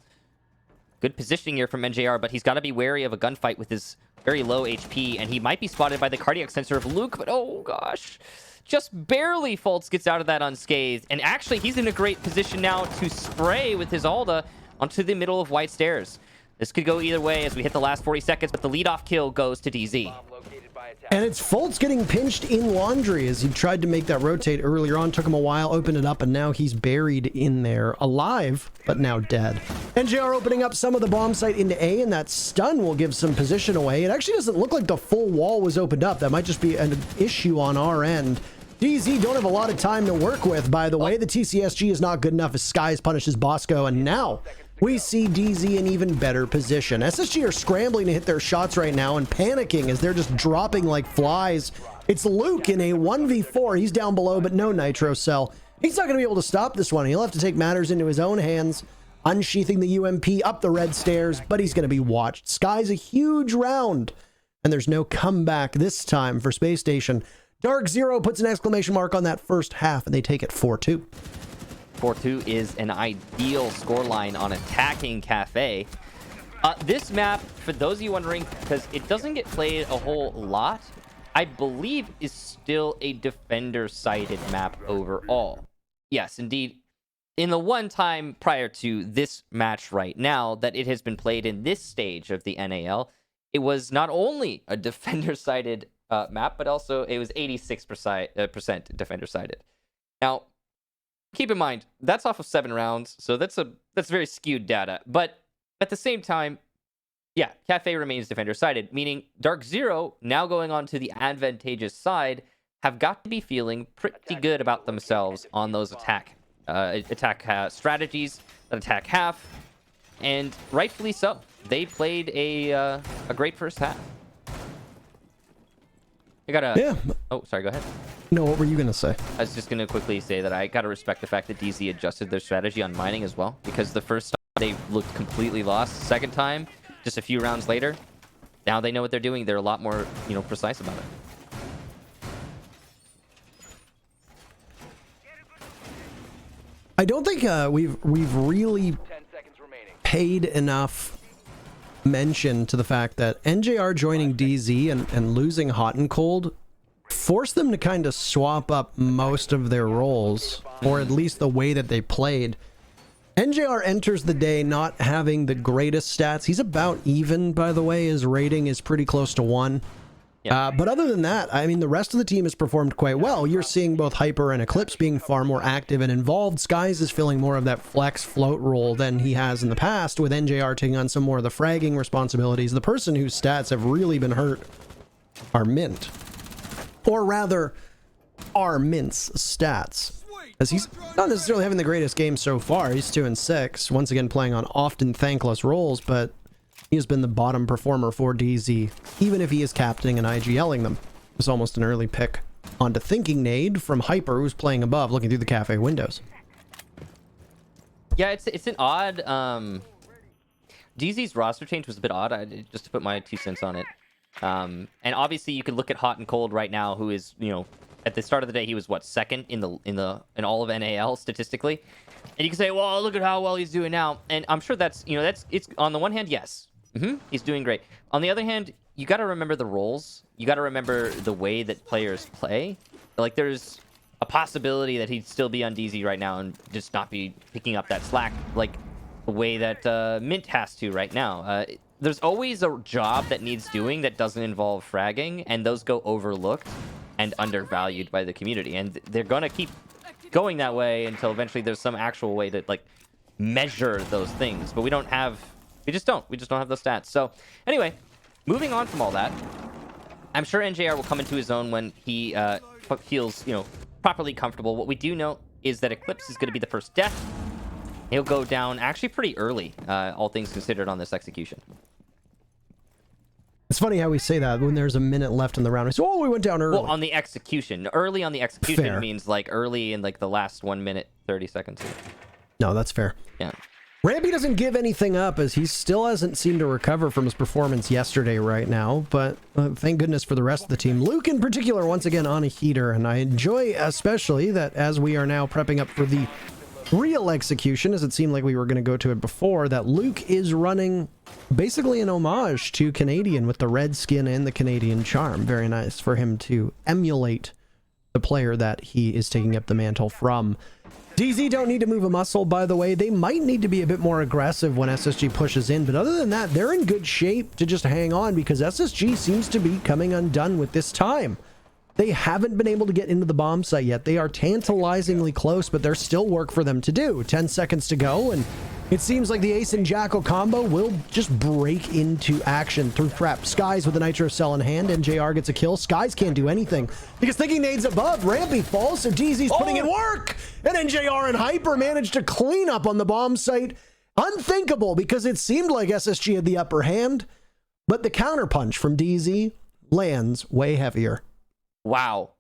Good positioning here from NJR, but he's got to be wary of a gunfight with his very low HP, and he might be spotted by the cardiac sensor of Luke, but oh gosh, just barely Fultz gets out of that unscathed, and actually he's in a great position now to spray with his Alda onto the middle of White Stairs. This could go either way as we hit the last 40 seconds, but the leadoff kill goes to DZ. And it's Fultz getting pinched in laundry as he tried to make that rotate earlier on. Took him a while, opened it up, and now he's buried in there, alive, but now dead. NJR opening up some of the bomb site into A, and that stun will give some position away. It actually doesn't look like the full wall was opened up. That might just be an issue on our end. DZ don't have a lot of time to work with, by the way. The TCSG is not good enough as Skies punishes Bosco, and now we see DZ in even better position. SSG are scrambling to hit their shots right now and panicking as they're just dropping like flies. It's Luke in a 1v4. He's down below, but no nitro cell. He's not going to be able to stop this one. He'll have to take matters into his own hands, unsheathing the UMP up the red stairs, but he's going to be watched. Sky's a huge round, and there's no comeback this time for Space Station. DarkZero puts an exclamation mark on that first half, and they take it 4-2. 4-2 is an ideal scoreline on attacking Cafe. This map, for those of you wondering, because it doesn't get played a whole lot, I believe is still a defender-sided map overall. Yes, indeed. In the one time prior to this match right now that it has been played in this stage of the NAL, it was not only a defender-sided map, but also it was 86% defender-sided. Now, keep in mind, that's off of 7 rounds, so that's very skewed data. But at the same time, yeah, Cafe remains defender-sided, meaning DarkZero, now going on to the advantageous side, have got to be feeling pretty good about themselves on those attack strategies, that attack half, and rightfully so. They played a great first half. I gotta... Yeah. Oh, sorry, go ahead. No, what were you going to say? I was just going to quickly say that I got to respect the fact that DZ adjusted their strategy on mining as well, because the first time they looked completely lost. Second time, just a few rounds later, now they know what they're doing. They're a lot more, precise about it. I don't think we've really paid enough mention to the fact that NJR joining DZ and losing Hot and Cold forced them to kind of swap up most of their roles, or at least the way that they played. NJR enters the day not having the greatest stats. He's about even, by the way. His rating is pretty close to 1. Yeah. But other than that, I mean, the rest of the team has performed quite well. You're seeing both Hyper and Eclipse being far more active and involved. Skies is filling more of that flex float role than he has in the past, with NJR taking on some more of the fragging responsibilities. The person whose stats have really been hurt are Mint. Or rather, are Mint's stats. As he's not necessarily having the greatest game so far. He's 2-6, once again playing on often thankless roles, but he has been the bottom performer for DZ, even if he is captaining and IGLing them. It was almost an early pick onto Thinking Nade from Hyper, who's playing above, looking through the Cafe windows. Yeah, it's an odd... DZ's roster change was a bit odd, just to put my 2 cents on it. And obviously you can look at Hot and Cold right now, who is, at the start of the day, he was what, second in all of NAL statistically, and you can say, well, look at how well he's doing now, and I'm sure that's it's on the one hand, yes, he's doing great. On the other hand, you got to remember the roles, you got to remember the way that players play. Like, there's a possibility that he'd still be on DZ right now and just not be picking up that slack like the way that Mint has to right now. There's always a job that needs doing that doesn't involve fragging, and those go overlooked and undervalued by the community, and they're gonna keep going that way until eventually there's some actual way to measure those things. But we just don't have those stats. So anyway, moving on from all that, I'm sure NJR will come into his own when he feels properly comfortable. What we do know is that Eclipse is going to be the first death. He'll go down actually pretty early, all things considered, on this execution. It's funny how we say that when there's a minute left in the round. We say, oh, we went down early. Well, on the execution. Early on the execution Fair. means like early in like the last 1 minute, 30 seconds. No, that's fair. Yeah. Rampy doesn't give anything up as he still hasn't seemed to recover from his performance yesterday right now, but thank goodness for the rest of the team. Luke in particular, once again, on a heater, and I enjoy especially that as we are now prepping up for the real execution, as it seemed like we were going to go to it before, that Luke is running basically an homage to Canadian with the red skin and the Canadian charm. Very nice for him to emulate the player that he is taking up the mantle from. DZ don't need to move a muscle, by the way. They might need to be a bit more aggressive when SSG pushes in, but other than that, they're in good shape to just hang on because SSG seems to be coming undone with this time. They haven't been able to get into the bomb site yet. They are tantalizingly close, but there's still work for them to do. 10 seconds to go, and it seems like the Ace and Jackal combo will just break into action through trap. Skies with a Nitro Cell in hand, and JR gets a kill. Skies can't do anything because Thinking Nade's above. Rampy falls, so DZ's putting in work! And then JR and Hyper managed to clean up on the bomb site. Unthinkable, because it seemed like SSG had the upper hand, but the counterpunch from DZ lands way heavier. Wow.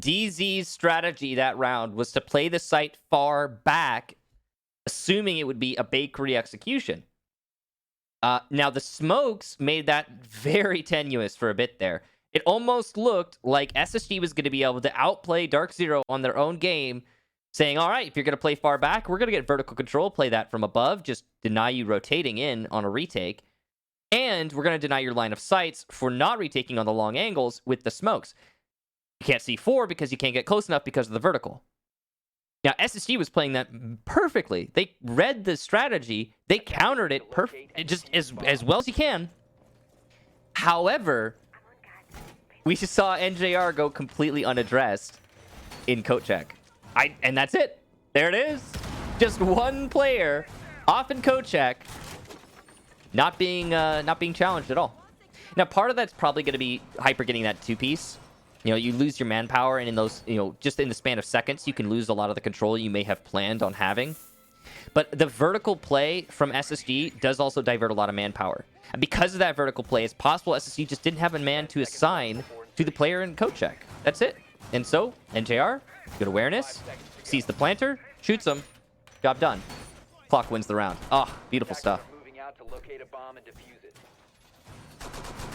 DZ's strategy that round was to play the site far back, assuming it would be a bakery execution. Now, the smokes made that very tenuous for a bit there. It almost looked like SSG was going to be able to outplay DarkZero on their own game, saying, all right, if you're going to play far back, we're going to get vertical control, play that from above, just deny you rotating in on a retake. And we're going to deny your line of sights for not retaking on the long angles with the smokes. You can't see 4 because you can't get close enough because of the vertical. Now, SSG was playing that perfectly. They read the strategy. They countered it just as well as you can. However, we just saw NJR go completely unaddressed in coat check. And that's it. There it is. Just one player off in coat check. Not being challenged at all. Now, part of that's probably going to be Hyper getting that 2-piece. You know, you lose your manpower, and in those, just in the span of seconds, you can lose a lot of the control you may have planned on having. But the vertical play from SSG does also divert a lot of manpower. And because of that vertical play, it's possible SSG just didn't have a man to assign to the player in coat check. That's it. And so, NJR, good awareness, sees the planter, shoots him, job done. Clock wins the round. Oh, beautiful stuff.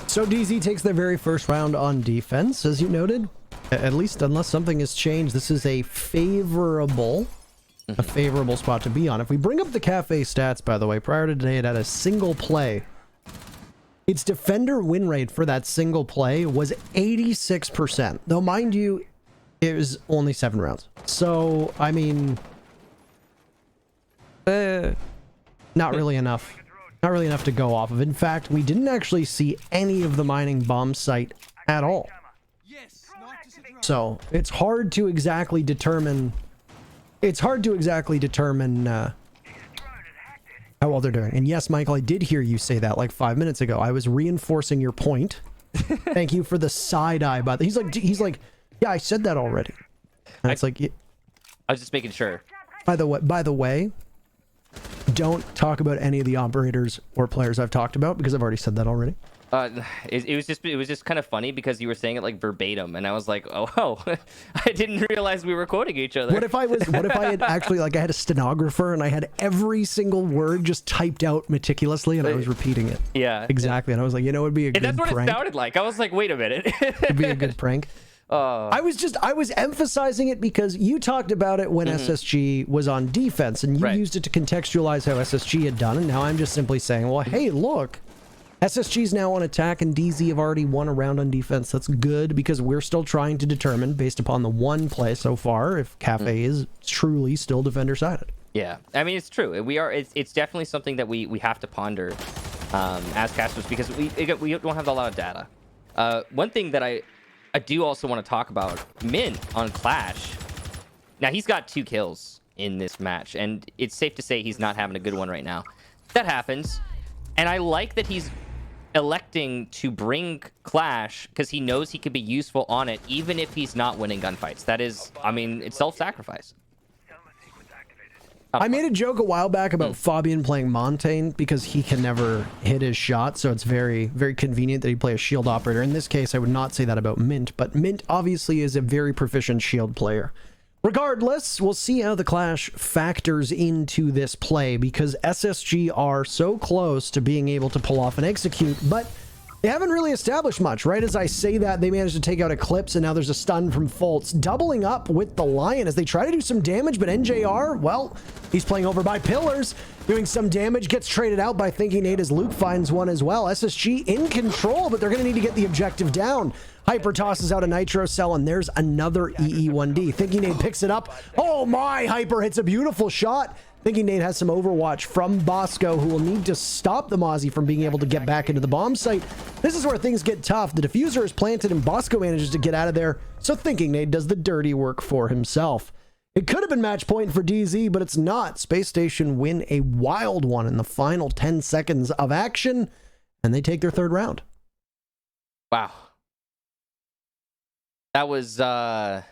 So DZ takes their very first round on defense, as you noted. At least, unless something has changed, this is a favorable spot to be on. If we bring up the cafe stats, by the way, prior to today, it had a single play. Its defender win rate for that single play was 86%. Though, mind you, it was only 7 rounds. So, I mean, not really enough. Not really enough to go off of. In fact, we didn't actually see any of the mining bomb site at all. So it's hard to exactly determine. How well they're doing. And yes, Michael, I did hear you say that like 5 minutes ago. I was reinforcing your point. Thank you for the side eye. But he's like, yeah, I said that already. And it's like, I was just making sure. By the way. Don't talk about any of the operators or players I've talked about because I've already said that already. It was just kind of funny because you were saying it like verbatim, and I was like, oh, I didn't realize we were quoting each other. What if I had actually, like, I had a stenographer and I had every single word just typed out meticulously and I was repeating it. Yeah, exactly. And I was like, it'd be a good prank. That's what it sounded like. I was like, wait a minute. It'd be a good prank. I was emphasizing it because you talked about it when SSG was on defense, and you used it to contextualize how SSG had done, and now I'm just simply saying, well, hey, look, SSG's now on attack, and DZ have already won a round on defense. That's good, because we're still trying to determine, based upon the one play so far, if Cafe is truly still defender-sided. Yeah, I mean, it's true. It's definitely something that we have to ponder as casters, because we don't have a lot of data. One thing that I do also want to talk about, Min on Clash. Now, he's got 2 kills in this match, and it's safe to say he's not having a good one right now. That happens, and I like that he's electing to bring Clash because he knows he could be useful on it, even if he's not winning gunfights. That is, I mean, it's self-sacrifice. I made a joke a while back about Fabian playing Montaigne because he can never hit his shot, so it's very, very convenient that he play a shield operator. In this case, I would not say that about Mint, but Mint obviously is a very proficient shield player. Regardless, we'll see how the clash factors into this play because SSG are so close to being able to pull off and execute, but they haven't really established much. Right as I say that, they managed to take out Eclipse, and now there's a stun from Fultz, doubling up with the Lion as they try to do some damage, but NJR, well, he's playing over by Pillars, doing some damage, gets traded out by Thinking Nate as Luke finds one as well. SSG in control, but they're going to need to get the objective down. Hyper tosses out a Nitro Cell, and there's another EE1D. Thinking Nate picks it up. Oh my, Hyper hits a beautiful shot. Thinking Nate has some overwatch from Bosco, who will need to stop the Mozzie from being able to get back into the bomb site. This is where things get tough. The diffuser is planted, and Bosco manages to get out of there, so Thinking Nate does the dirty work for himself. It could have been match point for DZ, but it's not. Space Station win a wild one in the final 10 seconds of action, and they take their third round. Wow. That was a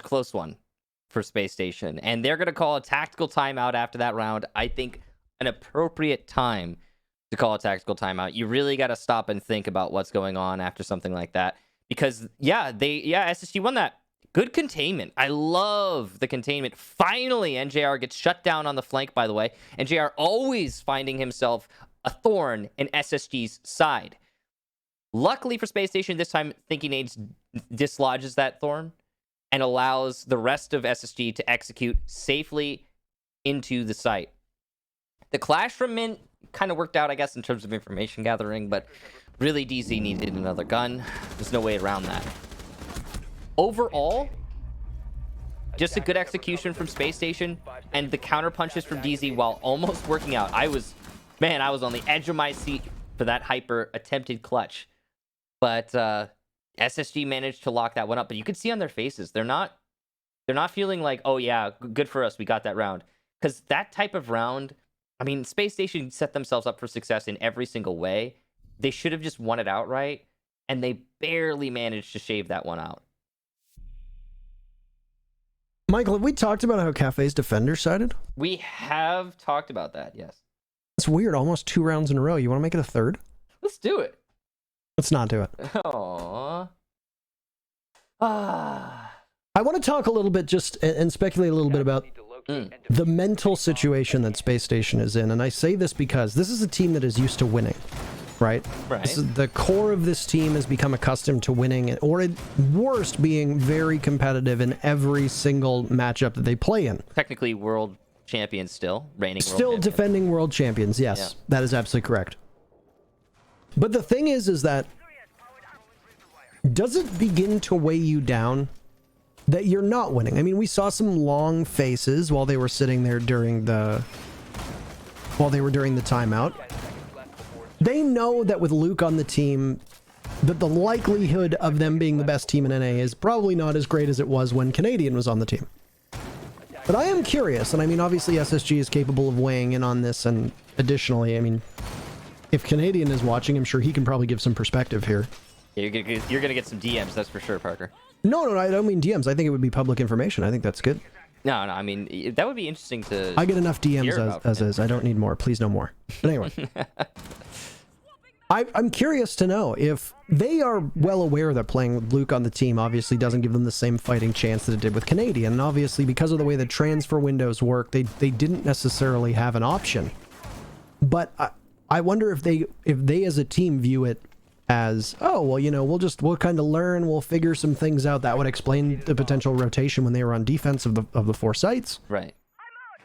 close one for Space Station, and they're going to call a tactical timeout after that round. I think an appropriate time to call a tactical timeout. You really got to stop and think about what's going on after something like that, because SSG won that. Good containment. I love the containment. Finally, NJR gets shut down on the flank, by the way. NJR always finding himself a thorn in SSG's side. Luckily for Space Station, this time Thinking Nate dislodges that thorn and allows the rest of SSG to execute safely into the site. The clash from Mint kind of worked out, I guess, in terms of information gathering, but really DZ needed another gun. There's no way around that. Overall, just a good execution from Space Station, and the counter punches from DZ while almost working out. I was on the edge of my seat for that Hyper attempted clutch. But SSG managed to lock that one up. But you could see on their faces, they're not feeling like, oh yeah, good for us, we got that round. Because that type of round, I mean, Space Station set themselves up for success in every single way. They should have just won it outright, and they barely managed to shave that one out. Michael, have we talked about how Cafe's defender sided? We have talked about that, yes. It's weird, almost 2 rounds in a row. You want to make it a third? Let's do it. Let's not do it. Aww. I want to talk a little bit and speculate a little bit about the mental situation that Space Station is in. And I say this because this is a team that is used to winning, right? The core of this team has become accustomed to winning, or at worst being very competitive in every single matchup that they play in. Technically world champions still, reigning world Still champions. Defending world champions, yes. Yeah. That is absolutely correct. But the thing is that does it begin to weigh you down that you're not winning? I mean, we saw some long faces while they were sitting there during the timeout. They know that with Luke on the team, that the likelihood of them being the best team in NA is probably not as great as it was when Canadian was on the team. But I am curious, and I mean, obviously SSG is capable of weighing in on this, and additionally, I mean, if Canadian is watching, I'm sure he can probably give some perspective here. Yeah, you're gonna get some DMs, that's for sure, Parker. No, I don't mean DMs. I think it would be public information. I think that's good. No, I mean, that would be interesting to... I get enough DMs as is. I don't need more. Please no more. But anyway. I'm curious to know if they are well aware that playing with Luke on the team obviously doesn't give them the same fighting chance that it did with Canadian. And obviously, because of the way the transfer windows work, they didn't necessarily have an option. But I wonder if they as a team view it as, oh, well, you know, we'll kind of learn, we'll figure some things out. That would explain the potential rotation when they were on defense of the 4 sites. Right.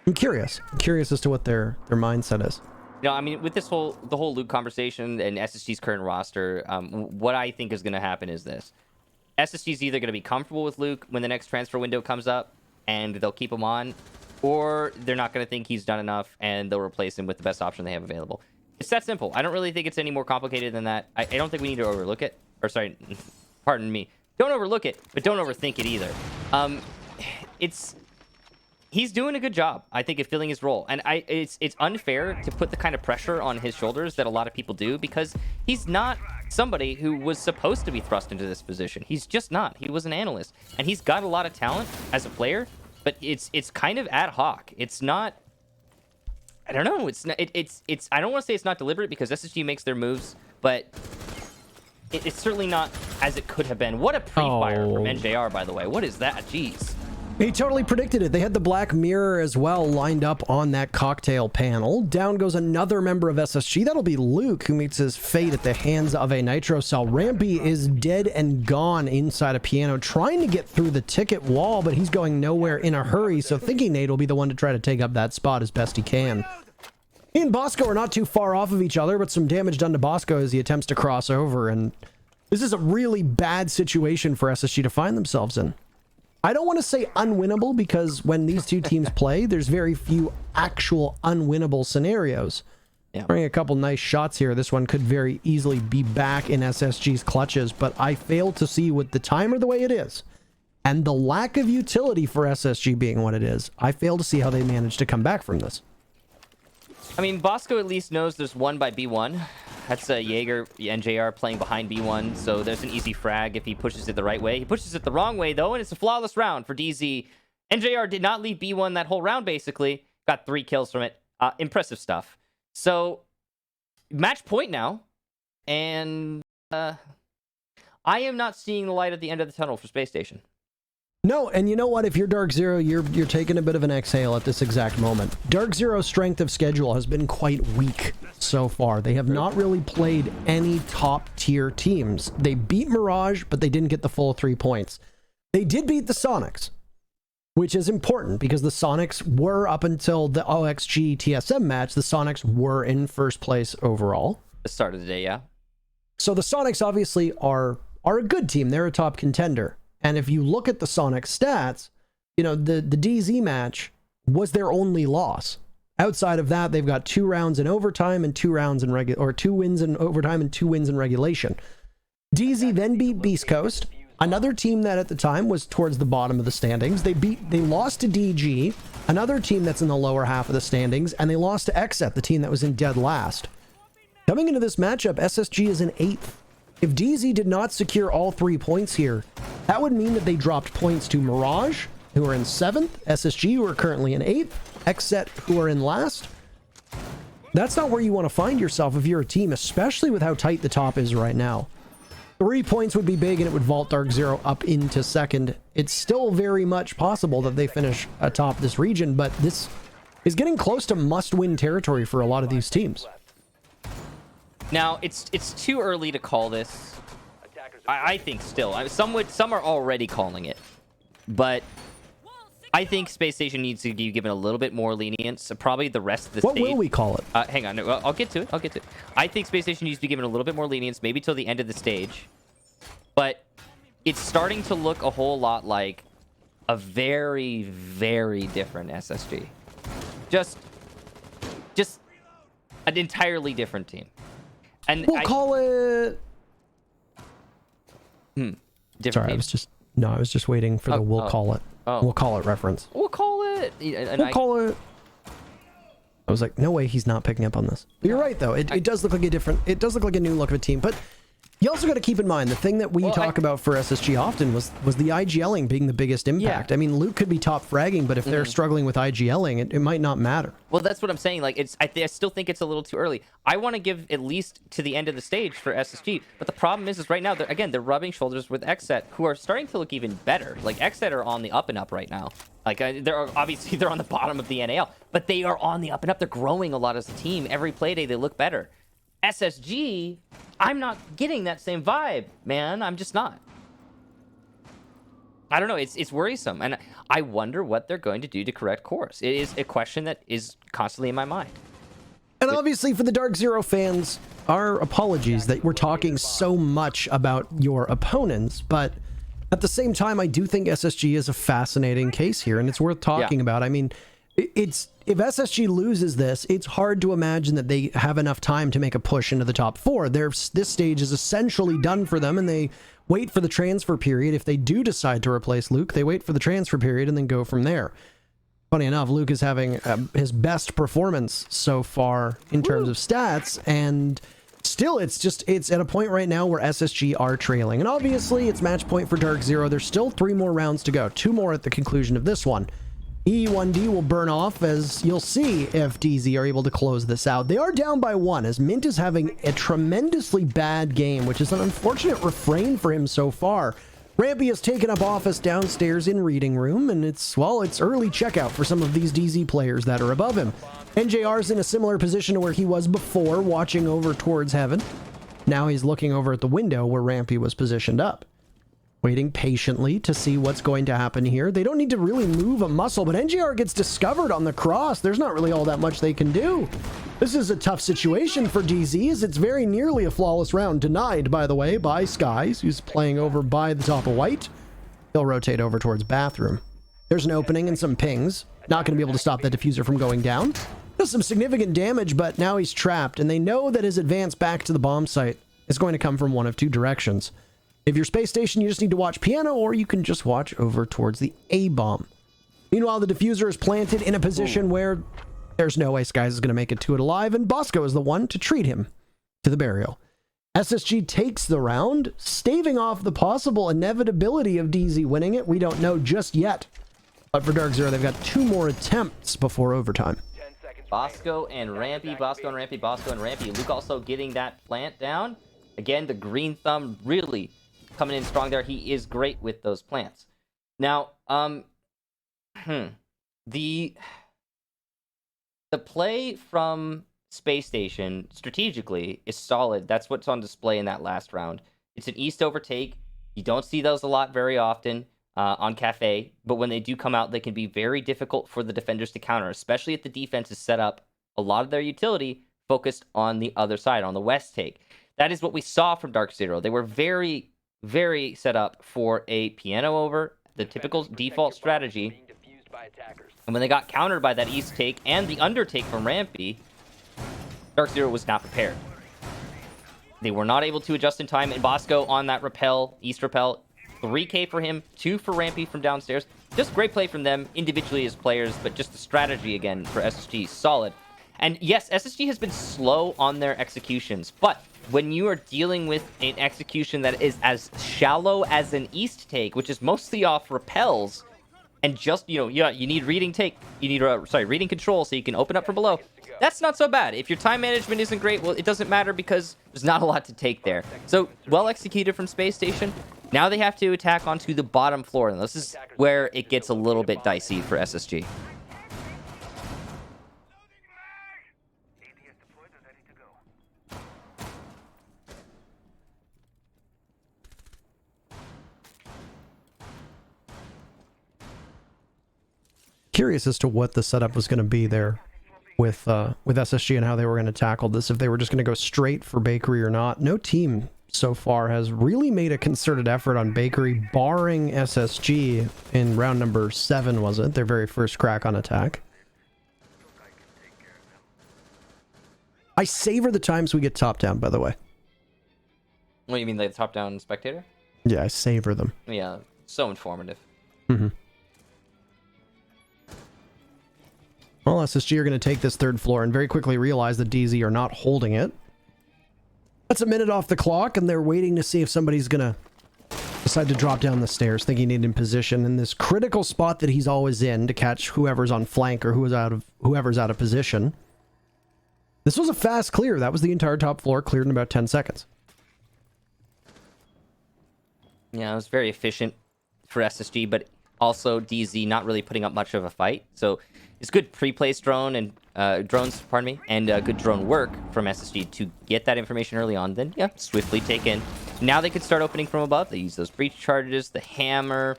I'm curious as to what their mindset is. No, I mean, with the whole Luke conversation and SSG's current roster, what I think is going to happen is this. SSG's either going to be comfortable with Luke when the next transfer window comes up and they'll keep him on, or they're not going to think he's done enough and they'll replace him with the best option they have available. It's that simple. I don't really think it's any more complicated than that. I don't think we need to overlook it. Or sorry, pardon me. Don't overlook it, but don't overthink it either. He's doing a good job, I think, at filling his role. And it's unfair to put the kind of pressure on his shoulders that a lot of people do, because he's not somebody who was supposed to be thrust into this position. He's just not. He was an analyst. And he's got a lot of talent as a player, but it's kind of ad hoc. It's not. I don't know. It's not. It's. I don't want to say it's not deliberate because SSG makes their moves, but it's certainly not as it could have been. What a pre-fire from NJR, by the way. What is that? Jeez. He totally predicted it. They had the Black Mirror as well lined up on that cocktail panel. Down goes another member of SSG. That'll be Luke, who meets his fate at the hands of a Nitro Cell. Rampy is dead and gone inside a piano, trying to get through the ticket wall, but he's going nowhere in a hurry, so thinking Nate will be the one to try to take up that spot as best he can. He and Bosco are not too far off of each other, but some damage done to Bosco as he attempts to cross over, and this is a really bad situation for SSG to find themselves in. I don't want to say unwinnable because when these two teams play, there's very few actual unwinnable scenarios. Yeah. Bring a couple nice shots here. This one could very easily be back in SSG's clutches, but I fail to see with the timer the way it is and the lack of utility for SSG being what it is, I fail to see how they managed to come back from this. I mean, Bosco at least knows there's one by B1. That's Jaeger, NJR playing behind B1, so there's an easy frag if he pushes it the right way. He pushes it the wrong way, though, and it's a flawless round for DZ. NJR did not leave B1 that whole round, basically. Got 3 kills from it. Impressive stuff. So, match point now, and I am not seeing the light at the end of the tunnel for Spacestation. No, and you know what? If you're DarkZero, you're taking a bit of an exhale at this exact moment. DarkZero's strength of schedule has been quite weak so far. They have not really played any top-tier teams. They beat Mirage, but they didn't get the full 3 points. They did beat the Sonics, which is important because the Sonics were, up until the OXG TSM match, the Sonics were in first place overall. The start of the day, yeah. So the Sonics obviously are a good team. They're a top contender. And if you look at the Sonic stats, you know, the DZ match was their only loss. Outside of that, they've got 2 rounds in overtime and 2 rounds in 2 wins in overtime and 2 wins in regulation. DZ then beat Beast Coast, another team that at the time was towards the bottom of the standings. They lost to DG, another team that's in the lower half of the standings, and they lost to Exet, the team that was in dead last. Coming into this matchup, SSG is in 8th. If DZ did not secure all 3 points here, that would mean that they dropped points to Mirage, who are in 7th, SSG, who are currently in 8th, Xset, who are in last. That's not where you want to find yourself if you're a team, especially with how tight the top is right now. 3 points would be big, and it would vault DarkZero up into 2nd. It's still very much possible that they finish atop this region, but this is getting close to must-win territory for a lot of these teams. Now, it's too early to call this. I think still. Some are already calling it. But I think Spacestation needs to be given a little bit more lenience. Probably the rest of the stage. What will we call it? Hang on. I'll get to it. I think Spacestation needs to be given a little bit more lenience, maybe till the end of the stage. But it's starting to look a whole lot like a very, very different SSG. Just an entirely different team. And we'll call it... Different Sorry, team. I was just waiting for the we'll call it. We'll call it reference. We'll call it. Call it. I was like, no way he's not picking up on this. But you're right, though. It does look like a different... It does look like a new look of a team, but... You also got to keep in mind, the thing that we talk about for SSG often was the IGLing being the biggest impact. Yeah. I mean, Luke could be top fragging, but if they're struggling with IGLing, it might not matter. Well, that's what I'm saying. Like, I still think it's a little too early. I want to give at least to the end of the stage for SSG. But the problem is right now, they're rubbing shoulders with Xset, who are starting to look even better. Like, Xset are on the up and up right now. Like, they're on the bottom of the NAL, but they are on the up and up. They're growing a lot as a team. Every Playday, they look better. SSG, I'm not getting that same vibe, man. I'm just not. I don't know. It's worrisome. And I wonder what they're going to do to correct course. It is a question that is constantly in my mind. And obviously for the DarkZero fans, our apologies that we're talking so much about your opponents, but at the same time, I do think SSG is a fascinating case here, and it's worth talking about. I mean, if SSG loses this, it's hard to imagine that they have enough time to make a push into the top 4. This stage is essentially done for them, and they wait for the transfer period. If they do decide to replace Luke, they wait for the transfer period and then go from there. Funny enough, Luke is having his best performance so far in terms of stats, and still it's at a point right now where SSG are trailing. And obviously, it's match point for DarkZero. There's still 3 more rounds to go, 2 more at the conclusion of this one. E1D will burn off, as you'll see if DZ are able to close this out. They are down by 1, as Mint is having a tremendously bad game, which is an unfortunate refrain for him so far. Rampy has taken up office downstairs in Reading Room, and it's early checkout for some of these DZ players that are above him. NJR's in a similar position to where he was before, watching over towards heaven. Now he's looking over at the window where Rampy was positioned up, waiting patiently to see what's going to happen here. They don't need to really move a muscle, but NJR gets discovered on the cross. There's not really all that much they can do. This is a tough situation for DZ, as it's very nearly a flawless round. Denied, by the way, by Skies, who's playing over by the top of white. He'll rotate over towards bathroom. There's an opening and some pings. Not going to be able to stop that diffuser from going down. Does some significant damage, but now he's trapped, and they know that his advance back to the bomb site is going to come from one of two directions. If you're Space Station, you just need to watch piano, or you can just watch over towards the A-bomb. Meanwhile, the diffuser is planted in a position where there's no way Skies is going to make it to it alive, and Bosco is the one to treat him to the burial. SSG takes the round, staving off the possible inevitability of DZ winning it. We don't know just yet. But for DarkZero, they've got 2 more attempts before overtime. Bosco and Rampy, Bosco and Rampy, Bosco and Rampy. Luke also getting that plant down. Again, the green thumb really coming in strong there. He is great with those plants. Now, the play from Space Station strategically is solid. That's what's on display in that last round. It's an east overtake. You don't see those a lot very often on Cafe, but when they do come out, they can be very difficult for the defenders to counter, especially if the defense is set up a lot of their utility focused on the other side, on the west take. That is what we saw from DarkZero. They were very, very set up for a piano over, the typical default strategy. And when they got countered by that east take and the undertake from Rampy, DarkZero was not prepared. They were not able to adjust in time, and Bosco on that repel, east repel, 3K for him, 2 for Rampy from downstairs. Just great play from them individually as players, but just the strategy again for SSG, solid. And yes, SSG has been slow on their executions, but when you are dealing with an execution that is as shallow as an east take, which is mostly off repels, and just, you need reading reading control so you can open up from below. That's not so bad. If your time management isn't great, well, it doesn't matter because there's not a lot to take there. So, well executed from Space Station. Now they have to attack onto the bottom floor, and this is where it gets a little bit dicey for SSG. Curious as to what the setup was going to be there with SSG and how they were going to tackle this, if they were just going to go straight for Bakery or not. No team so far has really made a concerted effort on Bakery, barring SSG in round number 7, was it? Their very first crack on attack. I savor the times we get top down, by the way. What do you mean, like the top-down spectator? Yeah, I savor them. Yeah, so informative. Mm-hmm. Well, SSG are going to take this 3rd floor and very quickly realize that DZ are not holding it. That's a minute off the clock, and they're waiting to see if somebody's going to decide to drop down the stairs, thinking he'd in position in this critical spot that he's always in to catch whoever's on flank or whoever's out of position. This was a fast clear. That was the entire top floor cleared in about 10 seconds. Yeah, it was very efficient for SSG, but also DZ not really putting up much of a fight. So it's good pre-placed drone and drones, and good drone work from SSG to get that information early on. Then, yeah, swiftly take in. Now they can start opening from above. They use those breach charges, the hammer,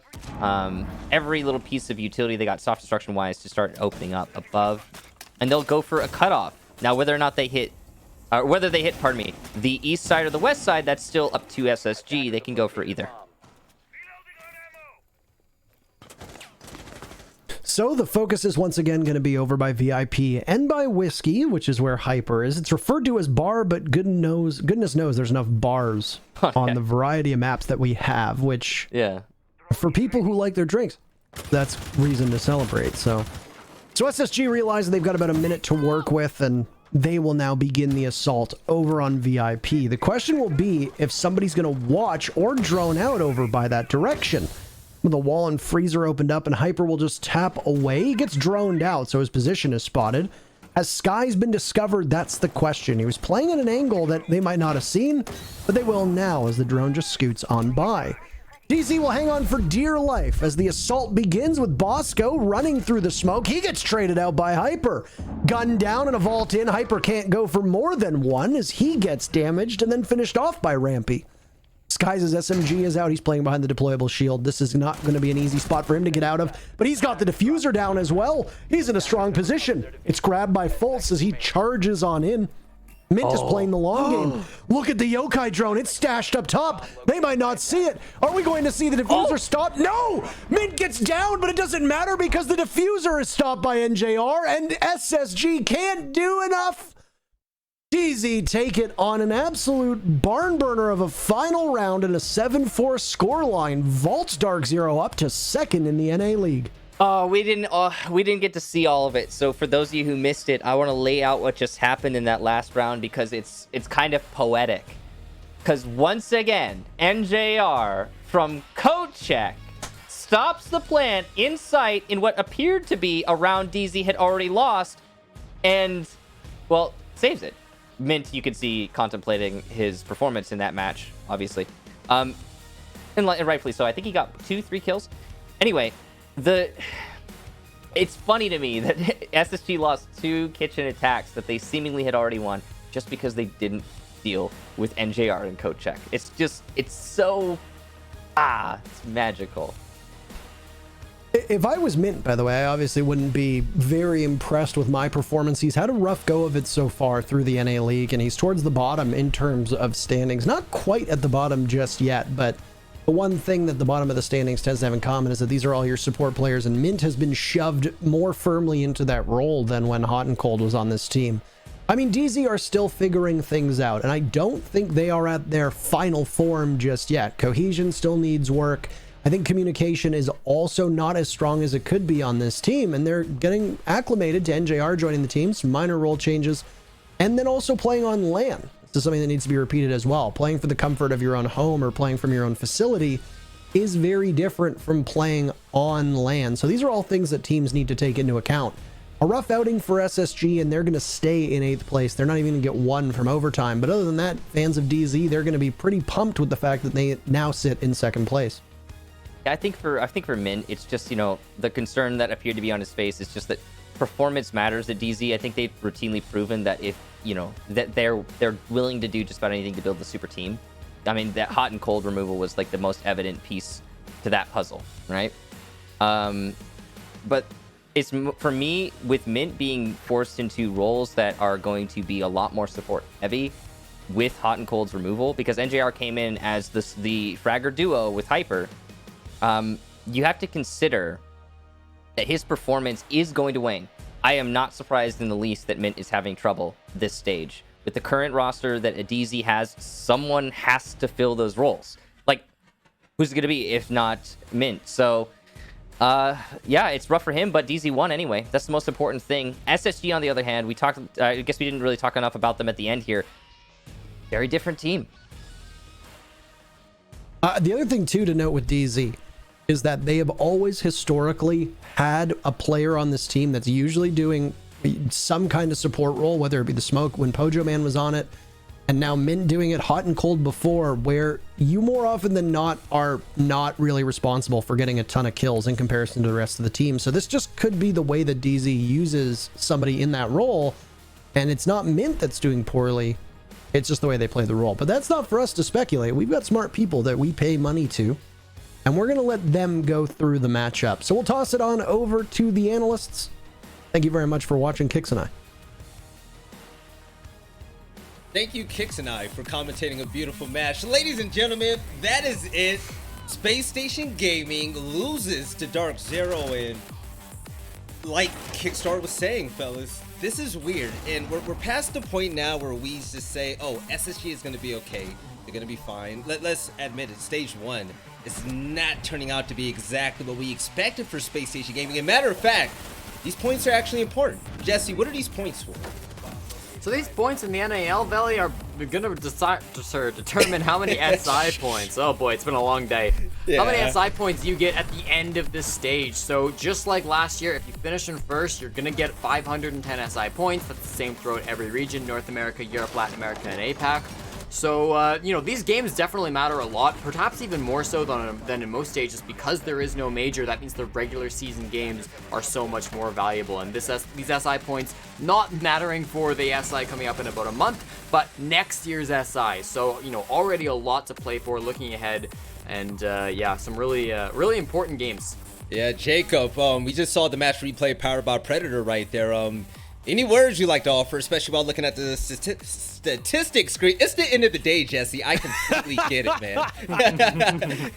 every little piece of utility they got soft destruction-wise to start opening up above. And they'll go for a cutoff. Now, whether or not they hit, the east side or the west side, that's still up to SSG. They can go for either. So the focus is once again going to be over by VIP and by Whiskey, which is where Hyper is. It's referred to as bar, but goodness knows there's enough bars on the variety of maps that we have, which, yeah, for people who like their drinks, that's reason to celebrate. So SSG realizes they've got about a minute to work with, and they will now begin the assault over on VIP. The question will be if somebody's going to watch or drone out over by that direction. with a wall and freezer opened up, and Hyper will just tap away. He gets droned out, so his position is spotted. Has Sky's been discovered? That's the question. He was playing at an angle that they might not have seen, but they will now as the drone just scoots on by. DZ will hang on for dear life as the assault begins with Bosco running through the smoke. He gets traded out by Hyper. Gun down and a vault in. Hyper can't go for more than one as he gets damaged and then finished off by Rampy. Sky's SMG is out. He's playing behind the deployable shield. This is not going to be an easy spot for him to get out of, but he's got the diffuser down as well. He's in a strong position. It's grabbed by Fultz as he charges on in. Mint is playing the long game. Look at the Yokai drone. It's stashed up top. They might not see it. Are we going to see the diffuser stop? No! Mint gets down, but it doesn't matter because the diffuser is stopped by NJR and SSG can't do enough. DZ take it on an absolute barn burner of a final round and a 7-4 scoreline. Vaults DarkZero up to second in the NA League. We didn't get to see all of it. So for those of you who missed it, I want to lay out what just happened in that last round because it's kind of poetic. Because once again, NJR from code check stops the plant in sight in what appeared to be a round DZ had already lost, and well, saves it. Mint, you could see contemplating his performance in that match, obviously, and rightfully so. I think he got 2-3 kills. Anyway. It's funny to me that SSG lost 2 kitchen attacks that they seemingly had already won just because they didn't deal with NJR and code check. It's so it's magical. If I was Mint, by the way, I obviously wouldn't be very impressed with my performance. He's had a rough go of it so far through the NA League, and he's towards the bottom in terms of standings. Not quite at the bottom just yet, but the one thing that the bottom of the standings tends to have in common is that these are all your support players, and Mint has been shoved more firmly into that role than when Hot and Cold was on this team. I mean, DZ are still figuring things out, and I don't think they are at their final form just yet. Cohesion still needs work. I think communication is also not as strong as it could be on this team, and they're getting acclimated to NJR joining the team, some minor role changes, and then also playing on LAN. This is something that needs to be repeated as well. Playing for the comfort of your own home or playing from your own facility is very different from playing on LAN. So these are all things that teams need to take into account. A rough outing for SSG, and they're going to stay in 8th place. They're not even going to get 1 from overtime. But other than that, fans of DZ, they're going to be pretty pumped with the fact that they now sit in 2nd place. I think for Min, it's just, the concern that appeared to be on his face is just that performance matters at DZ. I think they've routinely proven that if that they're willing to do just about anything to build the super team. I mean, that hot and cold removal was like the most evident piece to that puzzle, right? But it's, for me, with Mint being forced into roles that are going to be a lot more support heavy with hot and cold's removal, because NJR came in as the fragger duo with Hyper, you have to consider that his performance is going to wane. I am not surprised in the least that Mint is having trouble this stage. With the current roster that a DZ has, someone has to fill those roles. Like, who's it going to be if not Mint? So, yeah, it's rough for him, but DZ won anyway. That's the most important thing. SSG, on the other hand, I guess we didn't really talk enough about them at the end here. Very different team. The other thing, too, to note with DZ is that they have always historically had a player on this team that's usually doing some kind of support role, whether it be the smoke when Pojo Man was on it, and now Mint doing it hot and cold before, where you more often than not are not really responsible for getting a ton of kills in comparison to the rest of the team. So this just could be the way that DZ uses somebody in that role, and it's not Mint that's doing poorly, it's just the way they play the role. But that's not for us to speculate. We've got smart people that we pay money to, and we're going to let them go through the matchup. So we'll toss it on over to the analysts. Thank you very much for watching, Kix and I. Thank you, Kix and I, for commentating a beautiful match. Ladies and gentlemen, that is it. Spacestation Gaming loses to DarkZero, and like Kickstarter was saying, fellas, this is weird, and we're past the point now where we just say, oh, SSG is going to be okay. They're going to be fine. Let's admit it, stage 1 is not turning out to be exactly what we expected for Spacestation Gaming. As a matter of fact, these points are actually important. Jesse, what are these points for? So these points in the NAL Valley are gonna determine how many SI points. Oh boy, it's been a long day. How many SI points you get at the end of this stage. So just like last year, if you finish in first, you're gonna get 510 SI points. That's the same throughout every region: North America, Europe, Latin America, and APAC. So, you know, these games definitely matter a lot, perhaps even more so than in most stages, because there is no major. That means the regular season games are so much more valuable, and these SI points not mattering for the SI coming up in about a month, but next year's SI. So, you know, already a lot to play for looking ahead, and yeah, some really important games. Yeah, Jacob, we just saw the match replay powered by Predator right there. Any words you'd like to offer, especially while looking at the statistics screen? It's the end of the day, Jesse. I completely get it, man.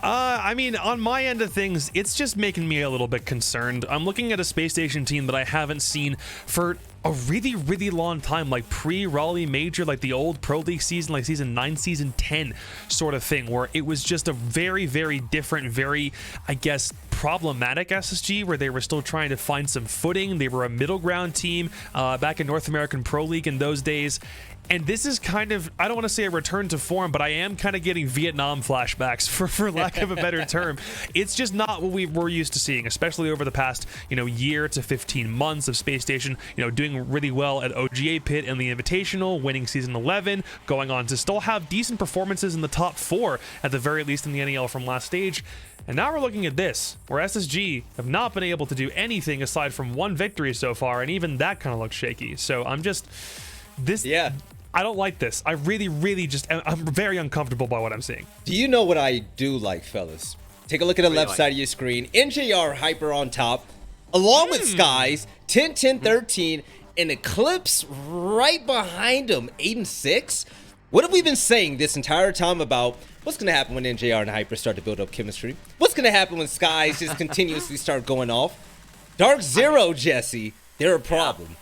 I mean, on my end of things, it's just making me a little bit concerned. I'm looking at a Spacestation team that I haven't seen for a really, really long time, like pre-Raleigh Major, like the old Pro League season, like season 9, season 10 sort of thing, where it was just a very, very different, very, I guess, problematic SSG, where they were still trying to find some footing. They were a middle ground team back in North American Pro League in those days. And this is kind of, I don't want to say a return to form, but I am kind of getting Vietnam flashbacks, for lack of a better term. It's just not what we were used to seeing, especially over the past, you know, year to 15 months of Space Station, you know, doing really well at OGA Pit and the Invitational, winning season 11, going on to still have decent performances in the top 4, at the very least in the NEL from last stage. And now we're looking at this, where SSG have not been able to do anything aside from one victory so far, and even that kind of looks shaky. So I'm just... I don't like this. I really, really just, I'm very uncomfortable by what I'm seeing. Do you know what I do like, fellas? Take a look at the left side of your screen. NJR Hyper on top, along with Skies, 10, 10, 13, and Eclipse right behind them, 8 and 6. What have we been saying this entire time about what's going to happen when NJR and Hyper start to build up chemistry? What's going to happen when Skies just continuously start going off? DarkZero, Jesse, they're a problem.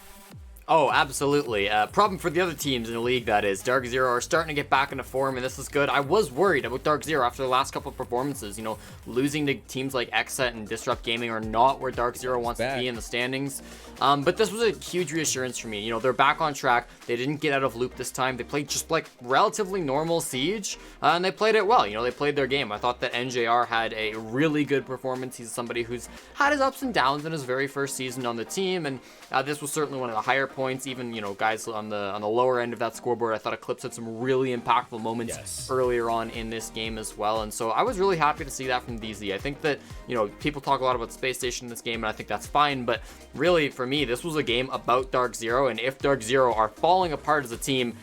Oh, absolutely. Problem for the other teams in the league, that is. DarkZero are starting to get back into form, and this is good. I was worried about DarkZero after the last couple of performances. You know, losing to teams like Xset and Disrupt Gaming are not where DarkZero wants to be in the standings. But this was a huge reassurance for me. You know, they're back on track. They didn't get out of loop this time. They played just like relatively normal Siege, and they played it well. You know, they played their game. I thought that NJR had a really good performance. He's somebody who's had his ups and downs in his very first season on the team, and this was certainly one of the higher points. Even, you know, guys on the lower end of that scoreboard, I thought Eclipse had some really impactful moments earlier on in this game as well, and so I was really happy to see that from DZ. I think that, you know, people talk a lot about Space Station in this game, and I think that's fine, but really for me, this was a game about DarkZero, and if DarkZero are falling apart as a team,